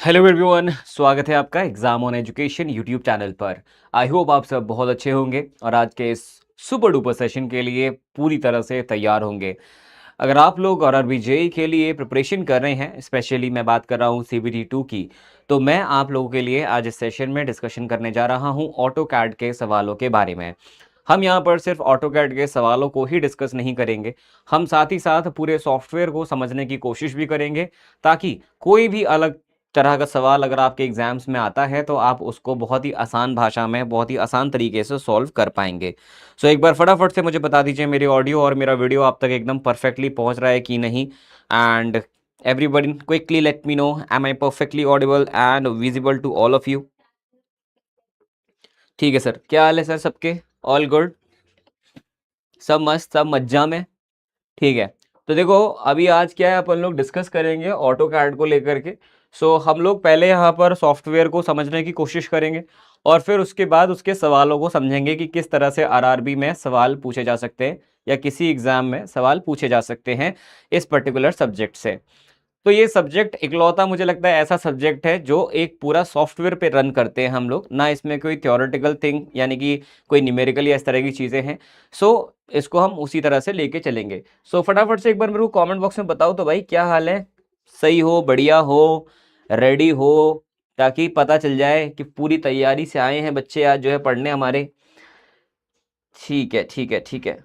Hello everyone, स्वागत है आपका exam on education YouTube channel पर। आई होप आप सब बहुत अच्छे होंगे और आज के इस सुपर डुपर सेशन के लिए पूरी तरह से तैयार होंगे। अगर आप लोग और आरबी जेई के लिए प्रिपरेशन कर रहे हैं, स्पेशली मैं बात कर रहा हूँ सीबीटी 2 की, तो मैं आप लोगों के लिए आज इस सेशन में डिस्कशन करने जा रहा हूँ ऑटो कैड के सवालों के बारे में। हम यहाँ पर सिर्फ ऑटो कैड के सवालों को ही डिस्कस नहीं करेंगे, हम साथ ही साथ पूरे सॉफ्टवेयर को समझने की कोशिश भी करेंगे, ताकि कोई भी अलग तरह का सवाल अगर आपके एग्जाम्स में आता है तो आप उसको बहुत ही आसान भाषा में, बहुत ही आसान तरीके से सॉल्व कर पाएंगे। सो एक बार फटाफट से मुझे बता दीजिए मेरी ऑडियो और मेरा वीडियो आप तक एकदम परफेक्टली पहुंच रहा है कि नहीं। And everybody quickly let me know, am I perfectly audible and visible to all of you? ठीक है सर, क्या हाल है सर सबके? All good? सब मस्त, सब मज्जा में? ठीक है। तो देखो, अभी आज क्या है, अपन लोग डिस्कस करेंगे ऑटो कैड को लेकर के। सो हम लोग पहले यहाँ पर सॉफ्टवेयर को समझने की कोशिश करेंगे और फिर उसके बाद उसके सवालों को समझेंगे कि किस तरह से आरआरबी में सवाल पूछे जा सकते हैं या किसी एग्जाम में सवाल पूछे जा सकते हैं इस पर्टिकुलर सब्जेक्ट से। तो ये सब्जेक्ट इकलौता मुझे लगता है ऐसा सब्जेक्ट है जो एक पूरा सॉफ्टवेयर पे रन करते हैं हम लोग, ना इसमें कोई थ्योरेटिकल थिंग यानी कि कोई न्यूमेरिकल या इस तरह की चीज़ें हैं। सो इसको हम उसी तरह से लेके चलेंगे। सो फटाफट से एक बार मेरे को कमेंट बॉक्स में बताओ तो भाई, क्या हाल है? सही हो, बढ़िया हो, रेडी हो? ताकि पता चल जाए कि पूरी तैयारी से आए हैं बच्चे आज जो है पढ़ने हमारे। ठीक है, ठीक है, ठीक है,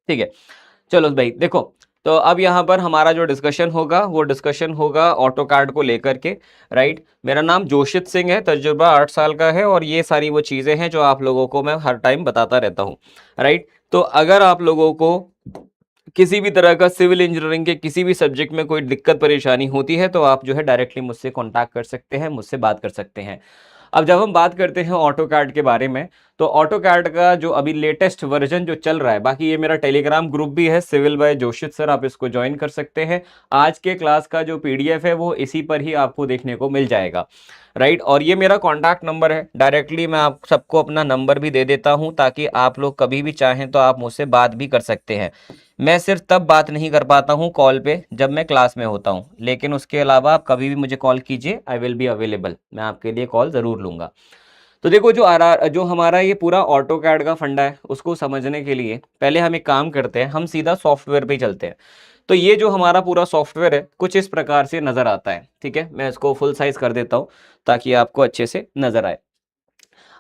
ठीक है। चलो भाई देखो, तो अब यहाँ पर हमारा जो डिस्कशन होगा वो डिस्कशन होगा ऑटो कार्ड को लेकर के। राइट, मेरा नाम जोशित सिंह है, तजुर्बा 8 साल का है और ये सारी वो चीज़ें हैं जो आप लोगों को मैं हर टाइम बताता रहता हूँ। राइट, तो अगर आप लोगों को किसी भी तरह का सिविल इंजीनियरिंग के किसी भी सब्जेक्ट में कोई दिक्कत परेशानी होती है तो आप जो है डायरेक्टली मुझसे कांटेक्ट कर सकते हैं, मुझसे बात कर सकते हैं। अब जब हम बात करते हैं ऑटो कैड के बारे में, तो ऑटो कैड का जो अभी लेटेस्ट वर्जन जो चल रहा है, बाकी ये मेरा टेलीग्राम ग्रुप भी है सिविल बाय जोशित सर, आप इसको ज्वाइन कर सकते हैं। आज के क्लास का जो पीडीएफ है वो इसी पर ही आपको देखने को मिल जाएगा। राइट, और ये मेरा कॉन्टैक्ट नंबर है, डायरेक्टली मैं आप सबको अपना नंबर भी दे देता हूँ ताकि आप लोग कभी भी चाहें तो आप मुझसे बात भी कर सकते हैं। मैं सिर्फ तब बात नहीं कर पाता हूँ कॉल पे जब मैं क्लास में होता हूँ, लेकिन उसके अलावा आप कभी भी मुझे कॉल कीजिए, आई विल बी अवेलेबल, मैं आपके लिए कॉल ज़रूर लूँगा। तो देखो, जो हमारा ये पूरा ऑटो कैड का फंडा है उसको समझने के लिए पहले हम एक काम करते हैं, हम सीधा सॉफ्टवेयर पे ही चलते हैं। तो ये जो हमारा पूरा सॉफ्टवेयर है कुछ इस प्रकार से नज़र आता है। ठीक है, मैं इसको फुल साइज कर देता हूँ ताकि आपको अच्छे से नज़र आए।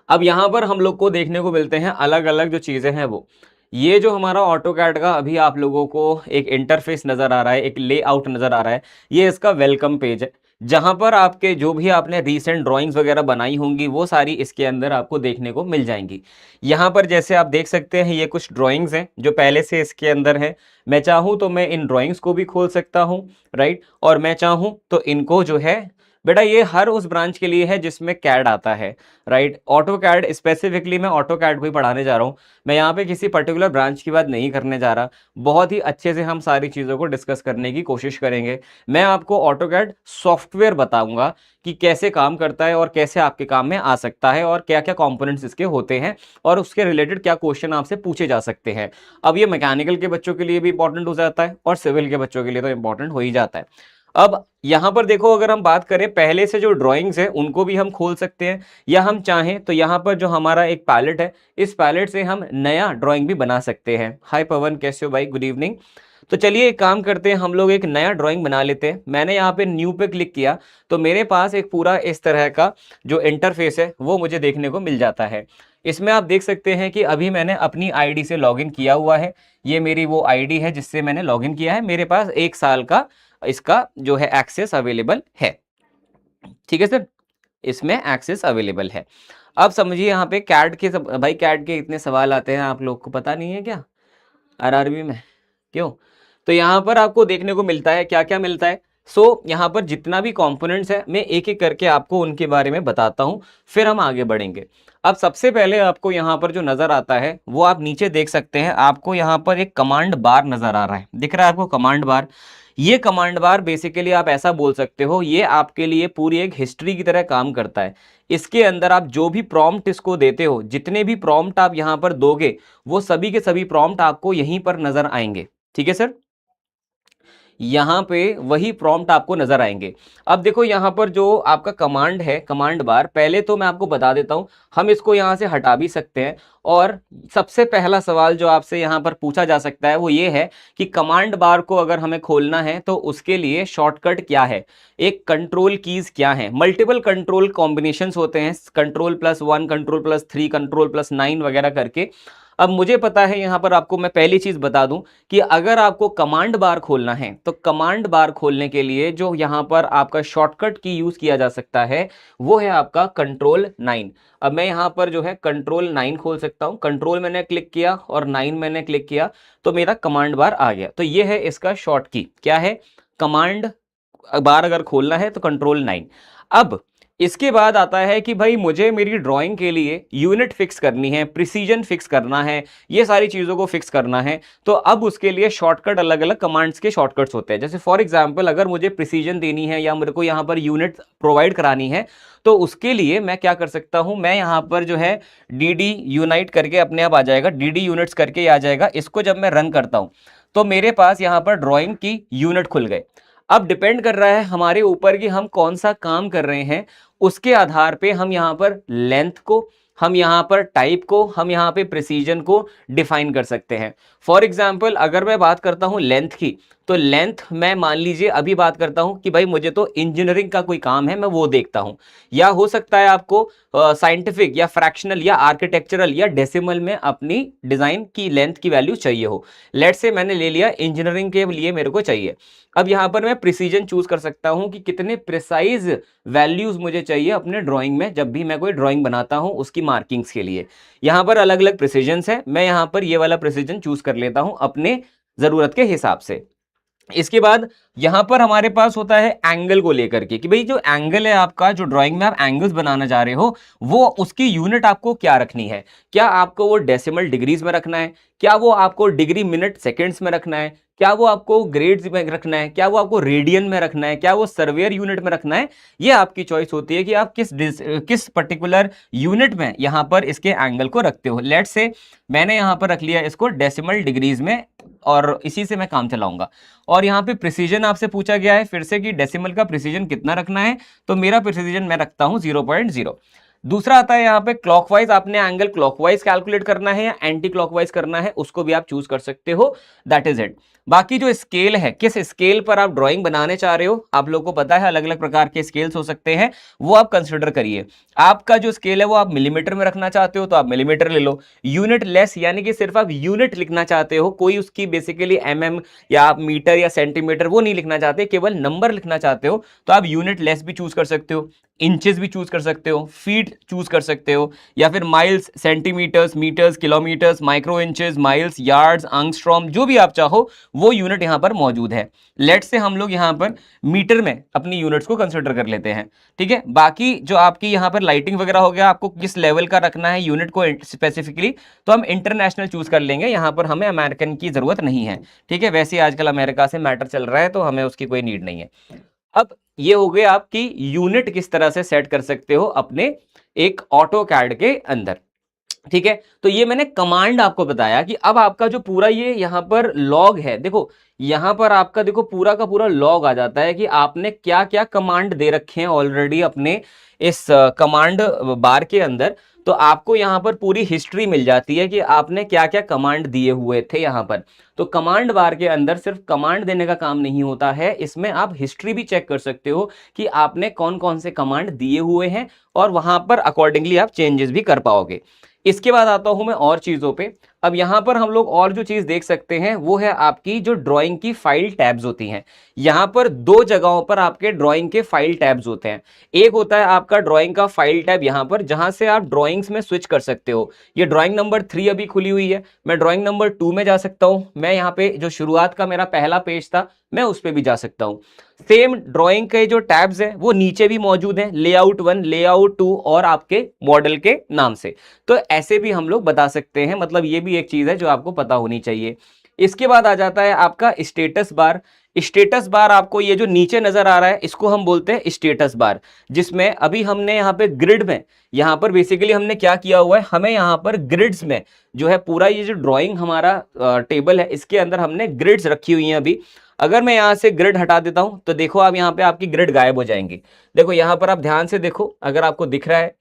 अब यहाँ पर हम लोग को देखने को मिलते हैं अलग अलग जो चीज़ें हैं वो, ये जो हमारा ऑटो कैड का अभी आप लोगों को एक इंटरफेस नज़र आ रहा है, एक लेआउट नज़र आ रहा है, ये इसका वेलकम पेज है, जहाँ पर आपके जो भी आपने रीसेंट ड्राइंग्स वगैरह बनाई होंगी वो सारी इसके अंदर आपको देखने को मिल जाएंगी। यहाँ पर जैसे आप देख सकते हैं ये कुछ ड्राइंग्स हैं जो पहले से इसके अंदर है। मैं चाहूँ तो मैं इन ड्राइंग्स को भी खोल सकता हूँ। राइट, और मैं चाहूँ तो इनको जो है, बेटा ये हर उस ब्रांच के लिए है जिसमें कैड आता है। राइट, ऑटो कैड स्पेसिफिकली मैं ऑटो कैड को ही पढ़ाने जा रहा हूँ, मैं यहाँ पे किसी पर्टिकुलर ब्रांच की बात नहीं करने जा रहा। बहुत ही अच्छे से हम सारी चीज़ों को डिस्कस करने की कोशिश करेंगे। मैं आपको ऑटो कैड सॉफ्टवेयर बताऊंगा कि कैसे काम करता है और कैसे आपके काम में आ सकता है और क्या क्या कंपोनेंट्स इसके होते हैं और उसके रिलेटेड क्या क्वेश्चन आपसे पूछे जा सकते हैं। अब ये मैकेनिकल के बच्चों के लिए भी इंपॉर्टेंट हो जाता है और सिविल के बच्चों के लिए तो इंपॉर्टेंट हो ही जाता है। अब यहां पर देखो, अगर हम बात करें पहले से जो ड्राइंग्स हैं उनको भी हम खोल सकते हैं, या हम चाहें तो यहाँ पर जो हमारा एक पैलेट है, इस पैलेट से हम नया ड्राइंग भी बना सकते हैं। हाय पवन, कैसे हो भाई? Good evening. तो चलिए एक काम करते हैं, हम लोग एक नया ड्राइंग बना लेते हैं। मैंने यहाँ पे न्यू पे क्लिक किया तो मेरे पास एक पूरा इस तरह का जो इंटरफेस है वो मुझे देखने को मिल जाता है। इसमें आप देख सकते हैं कि अभी मैंने अपनी आईडी से लॉगिन किया हुआ है, ये मेरी वो आईडी है जिससे मैंने लॉगिन किया है। मेरे पास 1 साल का इसका जो है एक्सेस अवेलेबल है। ठीक है सर, इसमें एक्सेस अवेलेबल है। अब समझिए यहाँ पे कैट के भाई कैट के इतने सवाल आते हैं, आप लोग को पता नहीं है क्या आरआरबी में? क्यों? तो यहाँ पर आपको देखने को मिलता है, क्या क्या मिलता है। यहाँ पर जितना भी कंपोनेंट्स है मैं एक एक करके आपको उनके बारे में बताता हूँ, फिर हम आगे बढ़ेंगे। अब सबसे पहले आपको यहाँ पर जो नजर आता है वो आप नीचे देख सकते हैं, आपको यहाँ पर एक कमांड बार नजर आ रहा है, दिख रहा है आपको कमांड बार? ये कमांड बार बेसिकली आप ऐसा बोल सकते हो, ये आपके लिए पूरी एक हिस्ट्री की तरह काम करता है। इसके अंदर आप जो भी प्रॉम्प्ट इसको देते हो, जितने भी प्रॉम्प्ट आप यहाँ पर दोगे वो सभी के सभी प्रॉम्प्ट आपको यहीं पर नजर आएंगे। ठीक है सर? यहाँ पे वही प्रॉम्प्ट आपको नजर आएंगे। अब देखो यहाँ पर जो आपका कमांड है, कमांड बार, पहले तो मैं आपको बता देता हूँ, हम इसको यहाँ से हटा भी सकते हैं। और सबसे पहला सवाल जो आपसे यहाँ पर पूछा जा सकता है वो ये है कि कमांड बार को अगर हमें खोलना है तो उसके लिए शॉर्टकट क्या है, एक कंट्रोल कीज क्या है। मल्टीपल कंट्रोल कॉम्बिनेशंस होते हैं, कंट्रोल+1, कंट्रोल+3, कंट्रोल+9 वगैरह करके। अब मुझे पता है, यहां पर आपको मैं पहली चीज बता दूं कि अगर आपको कमांड बार खोलना है तो कमांड बार खोलने के लिए जो यहां पर आपका शॉर्टकट की यूज किया जा सकता है वो है आपका कंट्रोल 9। अब मैं यहां पर जो है कंट्रोल 9 खोल सकता हूं। कंट्रोल मैंने क्लिक किया और 9 मैंने क्लिक किया तो मेरा कमांड बार आ गया। तो ये है इसका शॉर्ट की, क्या है, कमांड बार अगर खोलना है तो कंट्रोल 9। अब इसके बाद आता है कि भाई मुझे मेरी ड्राइंग के लिए यूनिट फिक्स करनी है, प्रिसीजन फिक्स करना है, ये सारी चीजों को फिक्स करना है। तो अब उसके लिए शॉर्टकट, अलग अलग कमांड्स के शॉर्टकट्स होते हैं। जैसे फॉर एग्जांपल अगर मुझे प्रिसीजन देनी है या मेरे को यहाँ पर यूनिट प्रोवाइड करानी है तो उसके लिए मैं क्या कर सकता हूं, मैं यहाँ पर जो है डी यूनाइट करके अपने आप आ जाएगा, डी यूनिट्स करके आ जाएगा। इसको जब मैं रन करता हूं तो मेरे पास यहाँ पर ड्रॉइंग की यूनिट खुल गए। अब डिपेंड कर रहा है हमारे ऊपर कि हम कौन सा काम कर रहे हैं, उसके आधार पे हम यहां पर लेंथ को, हम यहां पर टाइप को, हम यहां पे प्रिसीजन को डिफाइन कर सकते हैं। फॉर एग्जांपल अगर मैं बात करता हूं लेंथ की, तो लेंथ मैं मान लीजिए अभी बात करता हूं कि भाई मुझे तो इंजीनियरिंग का कोई काम है, मैं वो देखता हूं। या हो सकता है आपको साइंटिफिक या फ्रैक्शनल या आर्किटेक्चरल या डेसिमल में अपनी डिजाइन की लेंथ की वैल्यू चाहिए हो। लेट्स से मैंने ले लिया इंजीनियरिंग के लिए मेरे को चाहिए। अब यहां पर मैं प्रिसीजन चूज कर सकता हूं कि कितने प्रिसाइज वैल्यूज मुझे चाहिए अपने ड्राइंग में, जब भी मैं कोई ड्राइंग बनाता हूं उसकी मार्किंग्स के लिए। यहां पर अलग अलग प्रिसीजंस है, मैं यहां पर ये वाला प्रिसीजन चूज कर लेता हूं अपने जरूरत के हिसाब से। इसके बाद यहां पर हमारे पास होता है एंगल को लेकर के कि भाई जो एंगल है आपका, जो ड्राइंग में आप एंगल्स बनाना चाह रहे हो वो उसकी यूनिट आपको क्या रखनी है। क्या आपको वो डेसिमल डिग्रीज में रखना है, क्या वो आपको डिग्री मिनट सेकेंड्स में रखना है, क्या वो आपको ग्रेड्स में रखना है, क्या वो आपको रेडियन में रखना है, क्या वो सर्वेयर यूनिट में रखना है। ये आपकी चॉइस होती है कि आप किस पर्टिकुलर यूनिट में यहां पर इसके एंगल को रखते हो। लेट्स से मैंने यहां पर रख लिया इसको डेसिमल डिग्रीज में और इसी से मैं काम चलाऊंगा। और यहाँ पे प्रिसीजन आपसे पूछा गया है फिर से कि डेसिमल का प्रिसीजन कितना रखना है, तो मेरा प्रिसीजन मैं रखता हूं 0.0। दूसरा आता है यहाँ पे क्लॉकवाइज, आपने एंगल क्लॉकवाइज कैलकुलेट करना है या एंटी क्लॉकवाइज करना है, उसको भी आप चूज कर सकते हो, दैट इज इट। बाकी जो स्केल है, किस स्केल पर आप ड्राइंग बनाने चाह रहे हो, आप लोगों को पता है अलग अलग प्रकार के स्केल्स हो सकते हैं, वो आप कंसिडर करिए। आपका जो स्केल है वो आप मिलीमीटर में रखना चाहते हो तो आप मिलीमीटर ले लो। यूनिट लेस यानी कि सिर्फ आप यूनिट लिखना चाहते हो, कोई उसकी बेसिकली mm या आप मीटर या सेंटीमीटर वो नहीं लिखना चाहते, केवल नंबर लिखना चाहते हो तो आप यूनिट लेस भी चूज कर सकते हो, इंचेस भी चूज कर सकते हो, फीट चूज कर सकते हो, या फिर miles, centimetres, metres, kilometres, micro inches, miles, yards, angstrom, जो भी आप चाहो वो यूनिट यहां पर मौजूद है। लेट से हम लोग यहां पर मीटर में अपनी यूनिट्स को कंसिडर कर लेते हैं, ठीक है। बाकी जो आपकी यहां पर लाइटिंग वगैरह हो गया, आपको किस लेवल का रखना है यूनिट को स्पेसिफिकली, तो हम इंटरनेशनल चूज कर लेंगे, यहां पर हमें अमेरिकन की जरूरत नहीं है, ठीक है। वैसे आजकल अमेरिका से मैटर चल रहा है तो हमें उसकी कोई नीड नहीं है। अब ये हो गए आपकी यूनिट किस तरह से सेट कर सकते हो अपने एक ऑटो कैड के अंदर, ठीक है। तो ये मैंने कमांड आपको बताया कि अब आपका जो पूरा ये यहां पर लॉग है, देखो यहां पर आपका देखो पूरा का पूरा लॉग आ जाता है कि आपने क्या क्या कमांड दे रखे हैं ऑलरेडी अपने इस कमांड बार के अंदर। तो आपको यहां पर पूरी हिस्ट्री मिल जाती है कि आपने क्या क्या कमांड दिए हुए थे यहां पर। तो कमांड बार के अंदर सिर्फ कमांड देने का काम नहीं होता है, इसमें आप हिस्ट्री भी चेक कर सकते हो कि आपने कौन कौन से कमांड दिए हुए हैं और वहां पर अकॉर्डिंगली आप चेंजेस भी कर पाओगे। इसके बाद आता हूं मैं और चीजों पे। अब यहां पर हम लोग और जो चीज देख सकते हैं वो है आपकी जो ड्राइंग की फाइल टैब्स होती हैं। यहां पर दो जगहों पर आपके ड्राइंग के फाइल टैब्स होते हैं। एक होता है आपका ड्राइंग का फाइल टैब यहां पर, जहां से आप ड्राइंग्स में स्विच कर सकते हो। ये ड्राइंग नंबर 3 अभी खुली हुई है, मैं ड्राइंग नंबर 2 में जा सकता हूं, मैं यहाँ पे जो शुरुआत का मेरा पहला पेज था मैं उस पर भी जा सकता हूं। सेम ड्राइंग के जो टैब्स हैं वो नीचे भी मौजूद हैं, लेआउट 1, लेआउट 2 और आपके मॉडल के नाम से। तो ऐसे भी हम लोग बता सकते हैं, मतलब ये भी एक चीज है जो आपको पता होनी चाहिए। इसके बाद आ जाता है आपका स्टेटस बार। स्टेटस बार आपको ये जो नीचे नजर आ रहा है इसको हम बोलते हैं स्टेटस बार, जिसमें अभी हमने यहाँ पे ग्रिड में, यहाँ पर बेसिकली हमने क्या किया हुआ है, हमें यहाँ पर ग्रिड्स में जो है पूरा ये जो ड्राइंग हमारा टेबल है इसके अंदर हमने ग्रिड्स रखी हुई हैं अभी। अगर मैं यहाँ से ग्रिड हटा देता हूं तो देखो आप यहाँ पे आपकी ग्रिड गायब हो जाएंगी। देखो यहाँ पर आप ध्यान से देखो, अगर आपको दिख रहा है,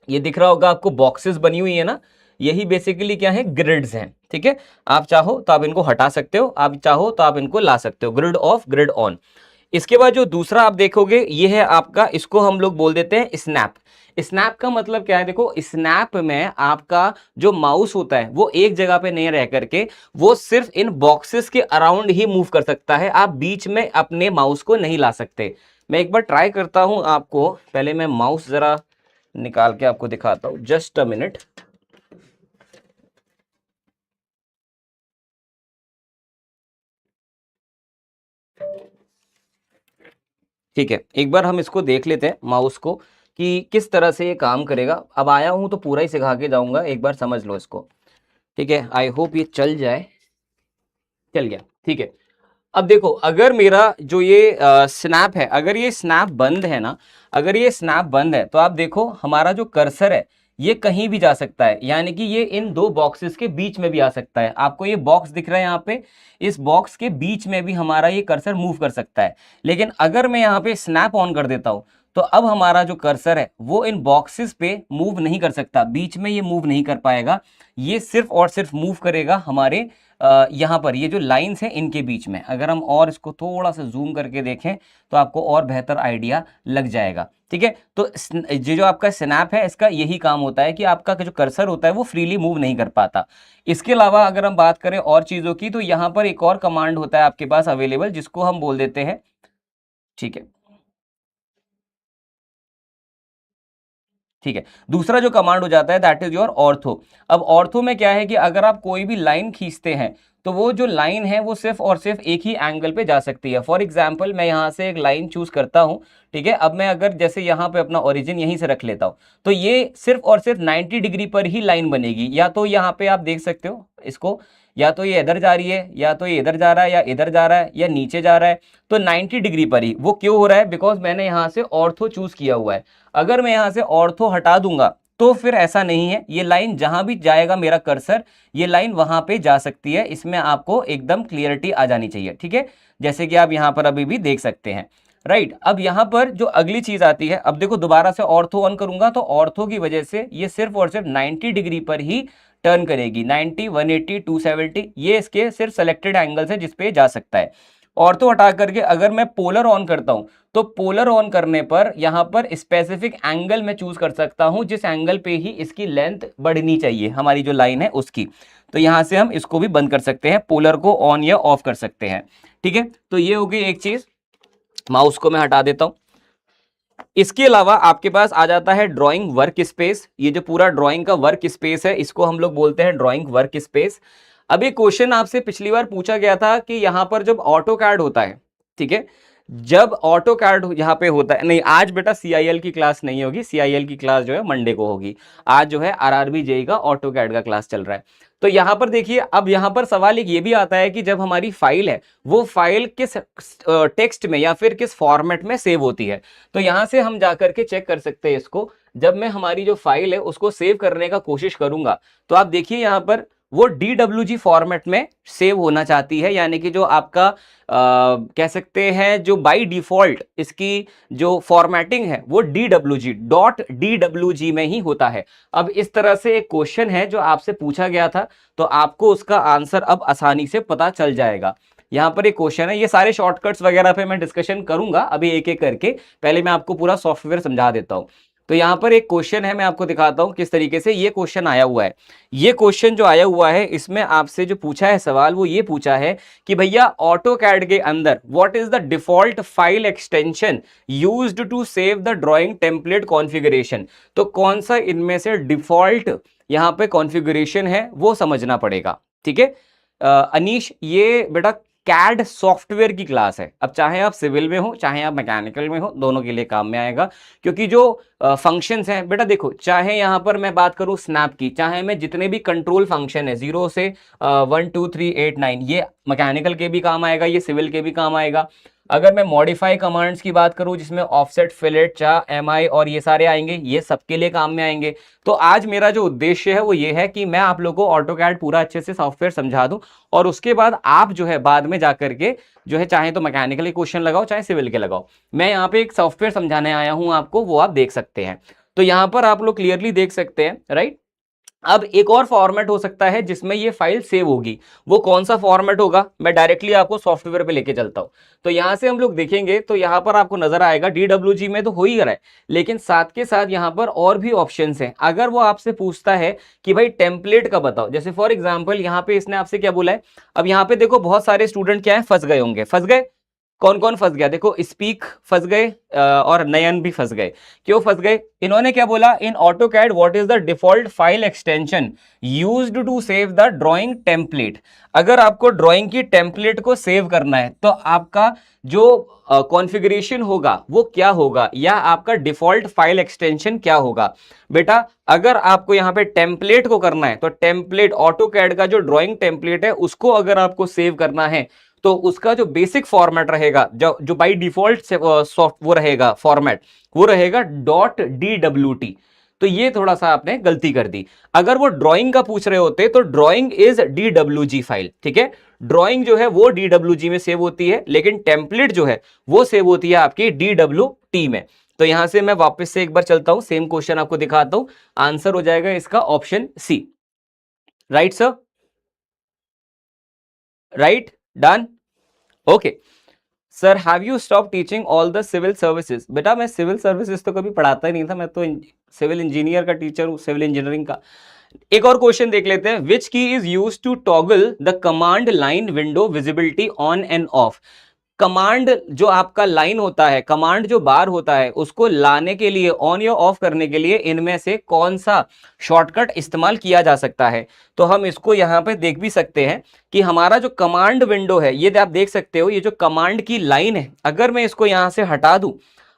ये दिख रहा होगा आपको, बॉक्सेस बनी हुई है ना, यही बेसिकली क्या है, ग्रिड्स हैं। ठीक है, आप चाहो तो आप इनको हटा सकते हो, आप चाहो तो आप इनको ला सकते हो, ग्रिड ऑफ ग्रिड ऑन। इसके बाद जो दूसरा आप देखोगे ये है आपका, इसको हम लोग बोल देते हैं स्नैप। स्नैप का मतलब क्या है, देखो स्नैप में आपका जो माउस होता है वो एक जगह पे नहीं रह करके वो सिर्फ इन बॉक्सेस के अराउंड ही मूव कर सकता है, आप बीच में अपने माउस को नहीं ला सकते। मैं एक बार ट्राई करता हूं आपको, पहले मैं माउस जरा निकाल के आपको दिखाता हूं, जस्ट अ मिनट। ठीक है, एक बार हम इसको देख लेते हैं माउस को कि किस तरह से ये काम करेगा। अब आया हूं तो पूरा ही सिखा के जाऊंगा, एक बार समझ लो इसको। ठीक है, आई होप ये चल जाए। चल गया, ठीक है। अब देखो, अगर मेरा जो ये स्नैप है, अगर ये स्नैप बंद है ना, अगर ये स्नैप बंद है तो आप देखो हमारा जो कर्सर है ये कहीं भी जा सकता है, यानी कि ये इन दो बॉक्सेस के बीच में भी आ सकता है। आपको ये बॉक्स दिख रहा है यहाँ पे, इस बॉक्स के बीच में भी हमारा ये कर्सर मूव कर सकता है। लेकिन अगर मैं यहाँ पे स्नैप ऑन कर देता हूँ तो अब हमारा जो कर्सर है वो इन बॉक्सेस पे मूव नहीं कर सकता, बीच में ये मूव नहीं कर पाएगा। ये सिर्फ और सिर्फ मूव करेगा हमारे यहाँ पर ये जो लाइंस हैं इनके बीच में। अगर हम और इसको थोड़ा सा जूम करके देखें तो आपको और बेहतर आइडिया लग जाएगा। ठीक है, तो ये जो आपका स्नैप है इसका यही काम होता है कि आपका जो कर्सर होता है वो फ्रीली मूव नहीं कर पाता। इसके अलावा अगर हम बात करें और चीज़ों की तो यहाँ पर एक और कमांड होता है आपके पास अवेलेबल, जिसको हम बोल देते हैं, ठीक है, ठीक है, दूसरा जो कमांड हो जाता है दैट इज योर ऑर्थो। अब ऑर्थो में क्या है कि अगर आप कोई भी लाइन खींचते हैं तो वो जो लाइन है वो सिर्फ और सिर्फ एक ही एंगल पे जा सकती है। फॉर एग्जांपल मैं यहाँ से एक लाइन चूज करता हूँ, ठीक है, अब मैं अगर जैसे यहाँ पे अपना ओरिजिन यहीं से रख लेता हूँ तो ये सिर्फ और सिर्फ 90 डिग्री पर ही लाइन बनेगी। या तो यहाँ पे आप देख सकते हो इसको, या तो ये इधर जा रही है, या तो ये इधर जा रहा है, या इधर जा रहा है, या नीचे जा रहा है, तो 90 डिग्री पर ही। वो क्यों हो रहा है, बिकॉज मैंने यहाँ से ऑर्थो चूज किया हुआ है। अगर मैं यहाँ से ऑर्थो हटा दूंगा तो फिर ऐसा नहीं है, ये लाइन जहां भी जाएगा मेरा कर्सर ये लाइन वहां पे जा सकती है। इसमें आपको एकदम क्लियरिटी आ जानी चाहिए। ठीक है, जैसे कि आप यहां पर अभी भी देख सकते हैं, राइट। अब यहां पर जो अगली चीज आती है, अब देखो दोबारा से ऑर्थो ऑन करूंगा तो ऑर्थो की वजह से ये सिर्फ और सिर्फ 90 डिग्री पर ही टर्न करेगी। 90, 180, 270 ये इसके सिर्फ सेलेक्टेड एंगल्स है जिसपे जा सकता है। ऑर्थो हटा करके अगर मैं पोलर ऑन करता हूं तो पोलर ऑन करने पर यहां पर स्पेसिफिक एंगल मैं चूज कर सकता हूं जिस एंगल पे ही इसकी लेंथ बढ़नी चाहिए, हमारी जो लाइन है उसकी। तो यहां से हम इसको भी बंद कर सकते हैं, पोलर को ऑन या ऑफ कर सकते हैं। ठीक है, तो ये हो गई एक चीज। माउस को मैं हटा देता हूं। इसके अलावा आपके पास आ जाता है ड्राइंग वर्क स्पेस। ये जो पूरा ड्राइंग का वर्क स्पेस है इसको हम लोग बोलते हैं ड्राइंग वर्क स्पेस। अब एक क्वेश्चन आपसे पिछली बार पूछा गया था कि यहां पर जब ऑटो कैड होता है, ठीक है, जब ऑटो कैड यहाँ पे होता है, नहीं आज बेटा सीआईएल की क्लास नहीं होगी, सीआईएल की क्लास जो है मंडे को होगी। आज जो है आरआरबी जेई का ऑटो कैड का क्लास चल रहा है। तो यहां पर देखिए, अब यहां पर सवाल एक ये भी आता है कि जब हमारी फाइल है वो फाइल किस टेक्स्ट में या फिर किस फॉर्मेट में सेव होती है। तो यहां से हम जाकर के चेक कर सकते हैं इसको। जब मैं हमारी जो फाइल है उसको सेव करने का कोशिश करूंगा तो आप देखिए यहां पर वो DWG फॉर्मेट में सेव होना चाहती है, यानी कि जो आपका कह सकते हैं जो बाय डिफॉल्ट इसकी जो फॉर्मेटिंग है वो DWG में ही होता है। अब इस तरह से एक क्वेश्चन है जो आपसे पूछा गया था, तो आपको उसका आंसर अब आसानी से पता चल जाएगा। यहाँ पर एक क्वेश्चन है, ये सारे शॉर्टकट्स वगैरह पे मैं डिस्कशन करूंगा अभी एक एक करके, पहले मैं आपको पूरा सॉफ्टवेयर समझा देता हूँ। तो यहाँ पर एक क्वेश्चन है, मैं आपको दिखाता हूँ किस तरीके से ये क्वेश्चन आया हुआ है। ये क्वेश्चन जो आया हुआ है इसमें आपसे जो पूछा है सवाल वो ये पूछा है कि भैया ऑटो कैड के अंदर what is the default file extension used to save the drawing template configuration. तो कौन सा इनमें से डिफॉल्ट यहाँ पे कॉन्फ़िगरेशन है वो समझना पड़ेगा। ठीक है, अनीश ये बेटा कैड सॉफ्टवेयर की क्लास है। अब चाहे आप सिविल में हो चाहे आप मैकेनिकल में हो, दोनों के लिए काम में आएगा, क्योंकि जो फंक्शंस हैं बेटा देखो, चाहे यहाँ पर मैं बात करूँ स्नैप की, चाहे मैं जितने भी कंट्रोल फंक्शन है 0 से 1 2 3 8 9, ये मैकेनिकल के भी काम आएगा, ये सिविल के भी काम आएगा। अगर मैं मॉडिफाई कमांड्स की बात करूं जिसमें ऑफसेट, फिलेट, चा, एमआई और ये सारे आएंगे, ये सबके लिए काम में आएंगे। तो आज मेरा जो उद्देश्य है वो ये है कि मैं आप लोगों को ऑटोकैड पूरा अच्छे से सॉफ्टवेयर समझा दूं और उसके बाद आप जो है बाद में जाकर के जो है चाहे तो मैकेनिकल क्वेश्चन लगाओ चाहे सिविल के लगाओ, मैं यहाँ पे एक सॉफ्टवेयर समझाने आया हूं आपको, वो आप देख सकते हैं। तो यहाँ पर आप लोग क्लियरली देख सकते हैं, राइट। अब एक और फॉर्मेट हो सकता है जिसमें ये फाइल सेव होगी, वो कौन सा फॉर्मेट होगा मैं डायरेक्टली आपको सॉफ्टवेयर पे लेके चलता हूं। तो यहां से हम लोग देखेंगे तो यहां पर आपको नजर आएगा DWG में तो हो ही रहा है, लेकिन साथ के साथ यहां पर और भी ऑप्शंस हैं। अगर वो आपसे पूछता है कि भाई टेम्पलेट का बताओ, जैसे फॉर एग्जांपल यहां पे इसने आपसे क्या बोला है, अब यहां पे देखो बहुत सारे स्टूडेंट क्या है फंस गए होंगे, फंस गए, कौन कौन फंस गया, देखो स्पीक फंस गए और नयन भी फंस गए। क्यों फंस गए, इन्होंने क्या बोला, in AutoCAD what is the default file extension used to save the drawing template. अगर आपको ड्राइंग की टेम्पलेट को सेव करना है तो आपका जो कॉन्फ़िगरेशन होगा वो क्या होगा, या आपका डिफॉल्ट फाइल एक्सटेंशन क्या होगा। बेटा अगर आपको यहाँ पे टेम्पलेट को करना है तो टेम्पलेट ऑटोकैड का जो ड्राइंग टेम्पलेट है उसको अगर आपको सेव करना है तो उसका जो बेसिक फॉर्मेट रहेगा, जो बाय डिफॉल्ट सॉफ्ट वो रहेगा फॉर्मेट, वो रहेगा .dwt। तो ये थोड़ा सा आपने गलती कर दी। अगर वो ड्राइंग का पूछ रहे होते तो ड्राइंग इज DWG फाइल, ठीक है। ड्राइंग जो है वो DWG में सेव होती है, लेकिन टेम्पलेट जो है वो सेव होती है आपकी DWT में। तो यहां से मैं वापस से एक बार चलता हूं, सेम क्वेश्चन आपको दिखाता हूं। आंसर हो जाएगा इसका option C, right sir, right, done, okay. Sir have you stop teaching all the civil services. बेटा मैं सिविल सर्विसेज तो कभी पढ़ाता ही नहीं था, मैं तो सिविल इंजीनियर का टीचर हूँ, सिविल इंजीनियरिंग का। एक और क्वेश्चन देख लेते हैं, which key is use to toggle the command line window visibility on and off. Command जो आपका लाइन होता है, कमांड जो बार होता है, उसको लाने के लिए, ऑन या ऑफ करने के लिए इनमें से कौन सा शॉर्टकट इस्तेमाल किया जा सकता है। तो हम इसको यहां पे देख भी सकते हैं कि हमारा जो कमांड विंडो है, ये आप देख सकते हो, ये जो कमांड की लाइन है, अगर मैं इसको यहां से हटा दूं,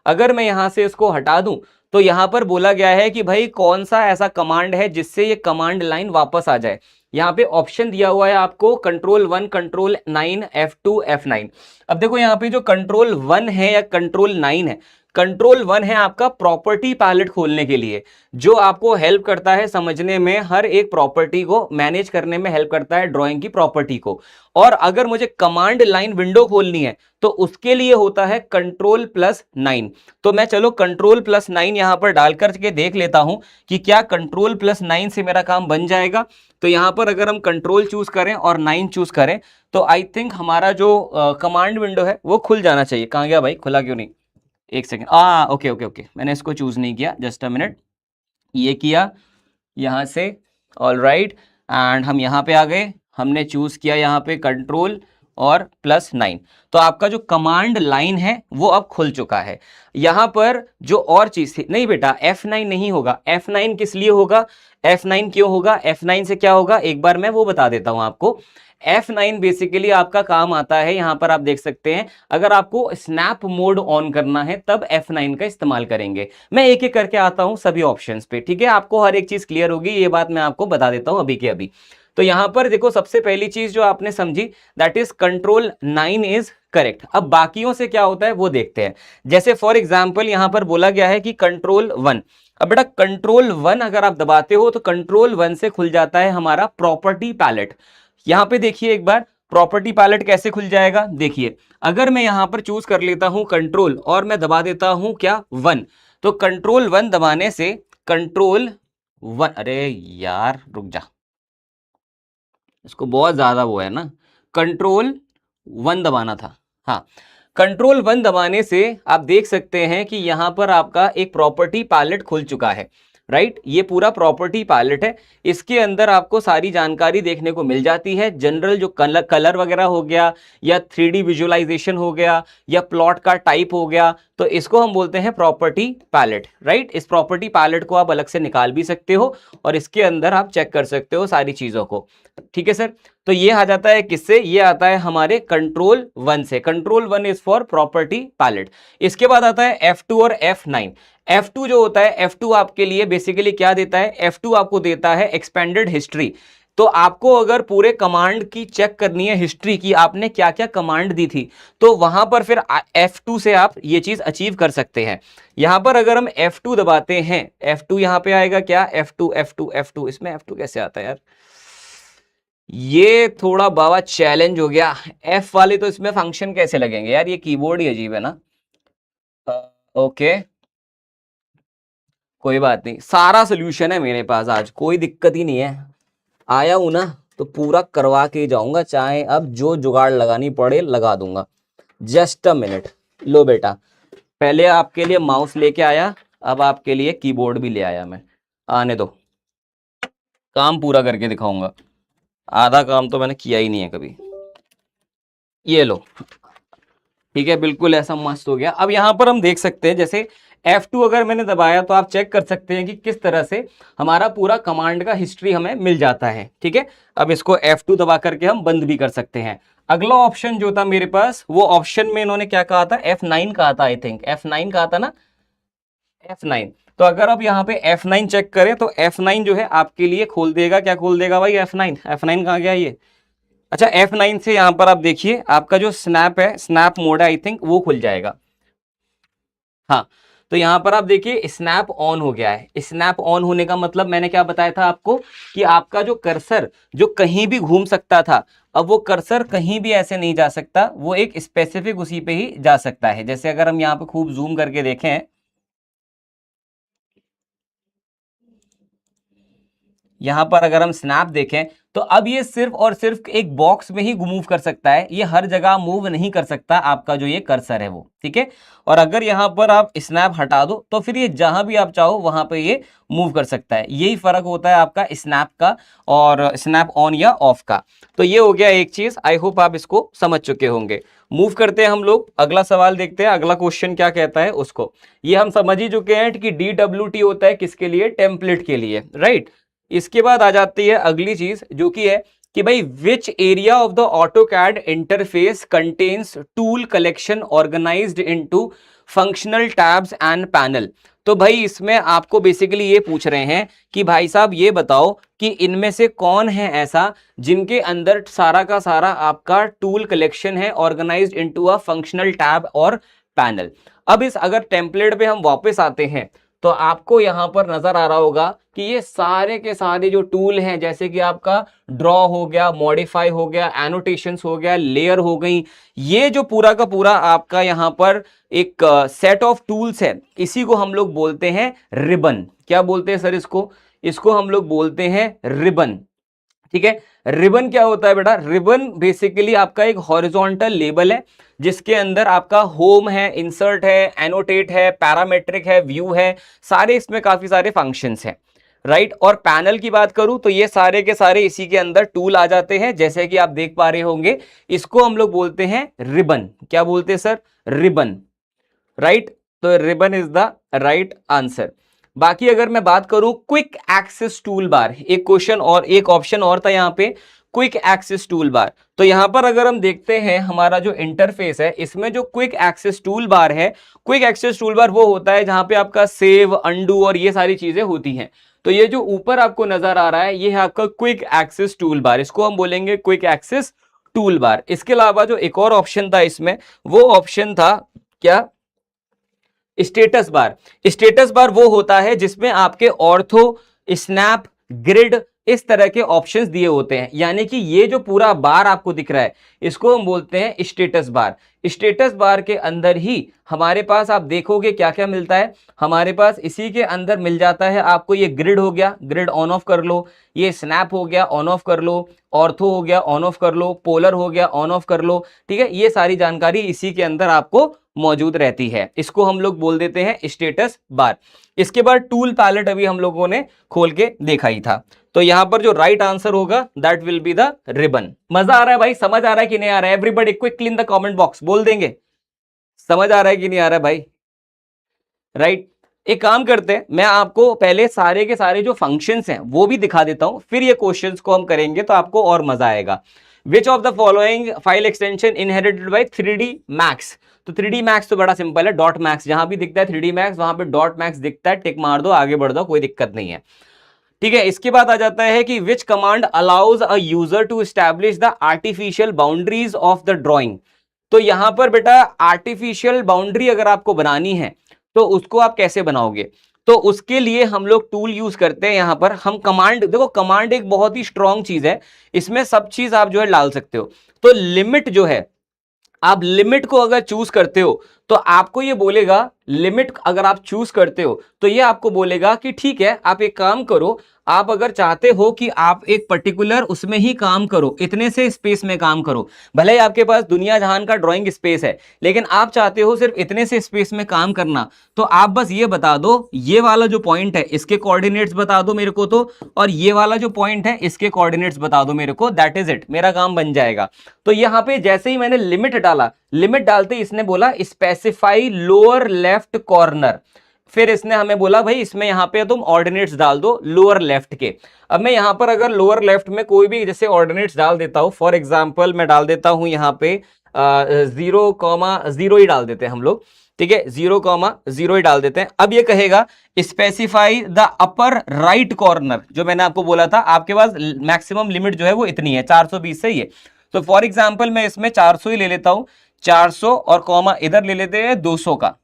अगर मैं यहां से इसको हटा दूं तो यहां पर बोला गया है कि भाई कौन सा ऐसा कमांड है जिससे ये कमांड लाइन वापस आ जाए। यहाँ पे ऑप्शन दिया हुआ है आपको कंट्रोल 1, कंट्रोल 9, F2, F9। अब देखो यहाँ पे जो कंट्रोल 1 है या कंट्रोल 9 है, कंट्रोल 1 है आपका प्रॉपर्टी पैलेट खोलने के लिए, जो आपको हेल्प करता है समझने में, हर एक प्रॉपर्टी को मैनेज करने में हेल्प करता है, ड्राइंग की प्रॉपर्टी को। और अगर मुझे कमांड लाइन विंडो खोलनी है तो उसके लिए होता है कंट्रोल+9। तो मैं चलो कंट्रोल+9 यहां पर डाल करके देख लेता हूं कि क्या कंट्रोल+9 से मेरा काम बन जाएगा। तो यहां पर अगर हम कंट्रोल चूज करें और 9 चूज करें तो आई थिंक हमारा जो कमांड विंडो है वो खुल जाना चाहिए। कहां गया भाई, खुला क्यों नहीं, एक सेकेंड, ओके ओके ओके, मैंने इसको चूज नहीं किया, जस्ट अ मिनट, ये किया यहां से, ऑल राइट, एंड हम यहां पे आ गए, हमने चूज किया यहां पे कंट्रोल और +9। तो आपका जो कमांड लाइन है वो अब खुल चुका है। यहां पर जो और चीज थी, नहीं बेटा F9 नहीं होगा, F9 किस लिए होगा, F9 क्यों होगा, F9 से क्या होगा एक बार मैं वो बता देता हूं आपको। F9 बेसिकली आपका काम आता है, यहां पर आप देख सकते हैं, अगर आपको स्नैप मोड ऑन करना है तब F9 का इस्तेमाल करेंगे। मैं एक एक करके आता हूं सभी ऑप्शंस पे, ठीक है, आपको हर एक चीज क्लियर होगी, ये बात मैं आपको बता देता हूं अभी के अभी। तो यहां पर देखो सबसे पहली चीज जो आपने समझी that is control 9 is correct. अब बाकियों से क्या होता है वो देखते हैं। जैसे फॉर एग्जाम्पल यहां पर बोला गया है कि कंट्रोल 1, अब बेटा कंट्रोल 1 अगर आप दबाते हो तो कंट्रोल 1 से खुल जाता है हमारा प्रॉपर्टी पैलेट। यहां पे देखिए एक बार प्रॉपर्टी पैलेट कैसे खुल जाएगा, देखिए अगर मैं यहां पर चूज कर लेता हूं कंट्रोल और मैं दबा देता हूं क्या 1, तो कंट्रोल 1 दबाने से कंट्रोल 1, अरे यार रुक जा, इसको बहुत ज्यादा वो है ना, कंट्रोल 1 दबाना था, हाँ, कंट्रोल 1 दबाने से आप देख सकते हैं कि यहां पर आपका एक प्रॉपर्टी पैलेट खुल चुका है, राइट। ये पूरा प्रॉपर्टी पैलेट है, इसके अंदर आपको सारी जानकारी देखने को मिल जाती है। जनरल जो कलर वगैरह हो गया, या 3D विजुअलाइजेशन हो गया, या प्लॉट का टाइप हो गया, तो इसको हम बोलते हैं प्रॉपर्टी पैलेट, राइट। इस प्रॉपर्टी पैलेट को आप अलग से निकाल भी सकते हो और इसके अंदर आप चेक कर सकते हो सारी चीजों को, ठीक है सर। तो ये आ जाता है किससे, ये आता है हमारे कंट्रोल 1 से। Control 1 is for property palette. इसके बाद आता है F2 और F9। F2 जो होता है, F2 आपके लिए बेसिकली क्या देता है, F2 आपको देता है एक्सपेंडेड हिस्ट्री। तो आपको अगर पूरे कमांड की चेक करनी है, हिस्ट्री की, आपने क्या क्या कमांड दी थी, तो वहां पर फिर F2 से आप ये चीज अचीव कर सकते हैं। यहां पर अगर हम F2 दबाते हैं, F2 यहां पे आएगा क्या, F2 F2 F2, इसमें F2 कैसे आता है यार, ये थोड़ा बाबा चैलेंज हो गया। F वाले तो इसमें फंक्शन कैसे लगेंगे यार, ये कीबोर्ड ही अजीब है ना। ओके कोई बात नहीं, सारा सोल्यूशन है मेरे पास, आज कोई दिक्कत ही नहीं है, आया हूं ना तो पूरा करवा के जाऊंगा, चाहे अब जो जुगाड़ लगानी पड़े लगा दूंगा। जस्ट अ मिनट, लो बेटा, पहले आपके लिए माउस लेके आया, अब आपके लिए कीबोर्ड भी ले आया मैं, आने दो, काम पूरा करके दिखाऊंगा, आधा काम तो मैंने किया ही नहीं है कभी। ये लो, ठीक है, बिल्कुल ऐसा मस्त हो गया। अब यहां पर हम देख सकते हैं, जैसे F2 अगर मैंने दबाया तो आप चेक कर सकते हैं कि किस तरह से हमारा पूरा कमांड का हिस्ट्री हमें मिल जाता है। ठीक है, अब इसको F2 दबा करके हम बंद भी कर सकते हैं। अगला ऑप्शन जो था मेरे पास, वो ऑप्शन में इन्होंने क्या कहा था, F9 कहा था, आई थिंक F9 कहा था ना, F9। तो अगर आप यहाँ पे F9 चेक करें तो F9 जो है आपके लिए खोल देगा, क्या खोल देगा भाई, F9। F9 कहाँ गया ये, अच्छा F9 से यहां पर आप देखिए आपका जो स्नैप है, स्नैप मोड है आई थिंक, वो खुल जाएगा। हाँ, तो यहां पर आप देखिए स्नैप ऑन हो गया है। स्नैप ऑन होने का मतलब मैंने क्या बताया था आपको, कि आपका जो कर्सर जो कहीं भी घूम सकता था, अब वो कर्सर कहीं भी ऐसे नहीं जा सकता, वो एक स्पेसिफिक उसी पे ही जा सकता है। जैसे अगर हम यहाँ पे खूब जूम करके देखें, यहां पर अगर हम स्नैप देखें तो अब ये सिर्फ और सिर्फ एक बॉक्स में ही मूव कर सकता है, ये हर जगह मूव नहीं कर सकता आपका जो ये कर्सर है वो। ठीक है, और अगर यहां पर आप स्नैप हटा दो तो फिर ये जहां भी आप चाहो वहां पे ये मूव कर सकता है। यही फर्क होता है आपका स्नैप का और स्नैप ऑन या ऑफ का। तो ये हो गया एक चीज, आई होप आप इसको समझ चुके होंगे। मूव करते हैं हम लोग, अगला सवाल देखते हैं, अगला क्वेश्चन क्या कहता है उसको। ये हम समझ ही चुके हैं कि DWT होता है किसके लिए, टेम्पलेट के लिए, राइट। इसके बाद आ जाती है अगली चीज जो कि है कि भाई which area of the AutoCAD interface contains tool collection organised into functional tabs and panel. तो भाई इसमें आपको बेसिकली ये पूछ रहे हैं कि भाई साहब ये बताओ कि इनमें से कौन है ऐसा जिनके अंदर सारा का सारा आपका टूल कलेक्शन है organised into a functional tab और पैनल। अब इस अगर टेम्पलेट पे हम वापस आते हैं तो आपको यहां पर नजर आ रहा होगा कि ये सारे के सारे जो टूल हैं, जैसे कि आपका ड्रॉ हो गया, मॉडिफाई हो गया, एनोटेशंस हो गया, लेयर हो गई, ये जो पूरा का पूरा आपका यहां पर एक सेट ऑफ टूल्स है, इसी को हम लोग बोलते हैं रिबन। क्या बोलते हैं सर इसको, इसको हम लोग बोलते हैं रिबन। ठीक है, रिबन क्या होता है बेटा, रिबन बेसिकली आपका एक हॉरिजॉन्टल लेबल है जिसके अंदर आपका होम है, इंसर्ट है, एनोटेट है, पैरामेट्रिक है, व्यू है, सारे इसमें काफी सारे फंक्शंस हैं, राइट। और पैनल की बात करूं तो ये सारे के सारे इसी के अंदर टूल आ जाते हैं, जैसे कि आप देख पा रहे होंगे, इसको हम लोग बोलते हैं रिबन। क्या बोलते हैं सर, रिबन, राइट। तो ribbon is the right answer. बाकी अगर मैं बात करूं क्विक एक्सेस टूल बार, एक क्वेश्चन और एक ऑप्शन और था यहाँ पे, क्विक एक्सेस टूल बार। तो यहां पर अगर हम देखते हैं हमारा जो इंटरफेस है, इसमें जो क्विक एक्सेस टूल बार है, क्विक एक्सेस टूल बार वो होता है जहां पे आपका सेव, अंडू और ये सारी चीजें होती हैं। तो ये जो ऊपर आपको नजर आ रहा है ये है आपका क्विक एक्सेस टूल बार, इसको हम बोलेंगे क्विक एक्सेस टूल बार। इसके अलावा जो एक और ऑप्शन था इसमें, वो ऑप्शन था क्या, स्टेटस बार। स्टेटस बार वो होता है जिसमें आपके ऑर्थो, स्नैप, ग्रिड इस तरह के ऑप्शंस दिए होते हैं, यानी कि ये जो पूरा बार आपको दिख रहा है इसको हम बोलते हैं स्टेटस बार। स्टेटस बार के अंदर ही हमारे पास आप देखोगे क्या क्या मिलता है, हमारे पास इसी के अंदर मिल जाता है आपको ये ग्रिड हो गया, ग्रिड ऑन ऑफ कर लो, ये स्नैप हो गया ऑन ऑफ कर लो, ऑर्थो हो गया ऑन ऑफ कर लो, पोलर हो गया ऑन ऑफ कर लो। ठीक है, ये सारी जानकारी इसी के अंदर आपको मौजूद रहती है, इसको हम लोग बोल देते हैं स्टेटस बार। इसके बाद टूल पैलेट अभी हम लोगों ने खोल के देखा ही था, तो यहां पर जो राइट आंसर होगा that will be the ribbon. मजा आ रहा है भाई, समझ आ रहा है कि नहीं आ रहा है, everybody quickly in the comment box बोल देंगे समझ आ रहा है कि नहीं आ रहा है भाई, राइट। एक काम करते हैं, मैं आपको पहले सारे के सारे जो फंक्शंस हैं वो भी दिखा देता हूं, फिर ये क्वेश्चंस को हम करेंगे तो आपको और मजा आएगा। विच of the following file extension inherited by 3D Max। तो 3D Max तो बड़ा सिंपल है, डॉट मैक्स, जहां भी दिखता है 3D Max वहां पे डॉट मैक्स दिखता है, टिक मार दो, आगे बढ़ दो, कोई दिक्कत नहीं है। ठीक है। इसके बाद आ जाता है कि which command allows a user to establish the artificial boundaries of the drawing. तो यहां पर बेटा आर्टिफिशियल बाउंड्री अगर आपको बनानी है तो उसको आप कैसे बनाओगे? तो उसके लिए हम लोग टूल यूज करते हैं। यहां पर हम कमांड, देखो कमांड एक बहुत ही स्ट्रॉन्ग चीज है, इसमें सब चीज आप जो है डाल सकते हो। तो लिमिट जो है, आप लिमिट को अगर चूज करते हो तो आपको ये बोलेगा, लिमिट अगर आप चूज करते हो तो ये आपको बोलेगा कि ठीक है आप एक काम करो, आप अगर चाहते हो कि आप एक पर्टिकुलर उसमें ही काम करो, इतने से स्पेस में काम करो, भले ही आपके पास दुनिया जहान का ड्राइंग स्पेस है, लेकिन आप चाहते हो सिर्फ इतने से स्पेस में काम करना, तो आप बस ये बता दो ये वाला जो पॉइंट है इसके कोऑर्डिनेट्स बता दो मेरे को, तो और ये वाला जो पॉइंट है इसके कोऑर्डिनेट्स बता दो मेरे को, दैट इज इट, मेरा काम बन जाएगा। तो यहां पे जैसे ही मैंने लिमिट डाला, लिमिट डालते इसने बोला स्पेसिफाई लोअर लेफ्ट कॉर्नर, फिर इसने हमें बोला भाई इसमें यहां पे तुम ऑर्डिनेट्स डाल दो लोअर लेफ्ट के। अब मैं यहां पर अगर लोअर लेफ्ट में कोई भी जैसे ऑर्डिनेट्स डाल देता हूं, फॉर एग्जांपल मैं डाल देता हूं यहां पे 0,0 ही डाल देते हैं हम लोग, ठीक है, 0,0 ही डाल देते हैं। अब ये कहेगा specify the upper right corner, जो मैंने आपको बोला था आपके पास मैक्सिमम लिमिट जो है वो इतनी है 420 से ही है। तो फॉर एग्जांपल मैं इसमें 400 ही ले लेता हूं, 400 और कॉमा इधर ले लेते हैं 200 का,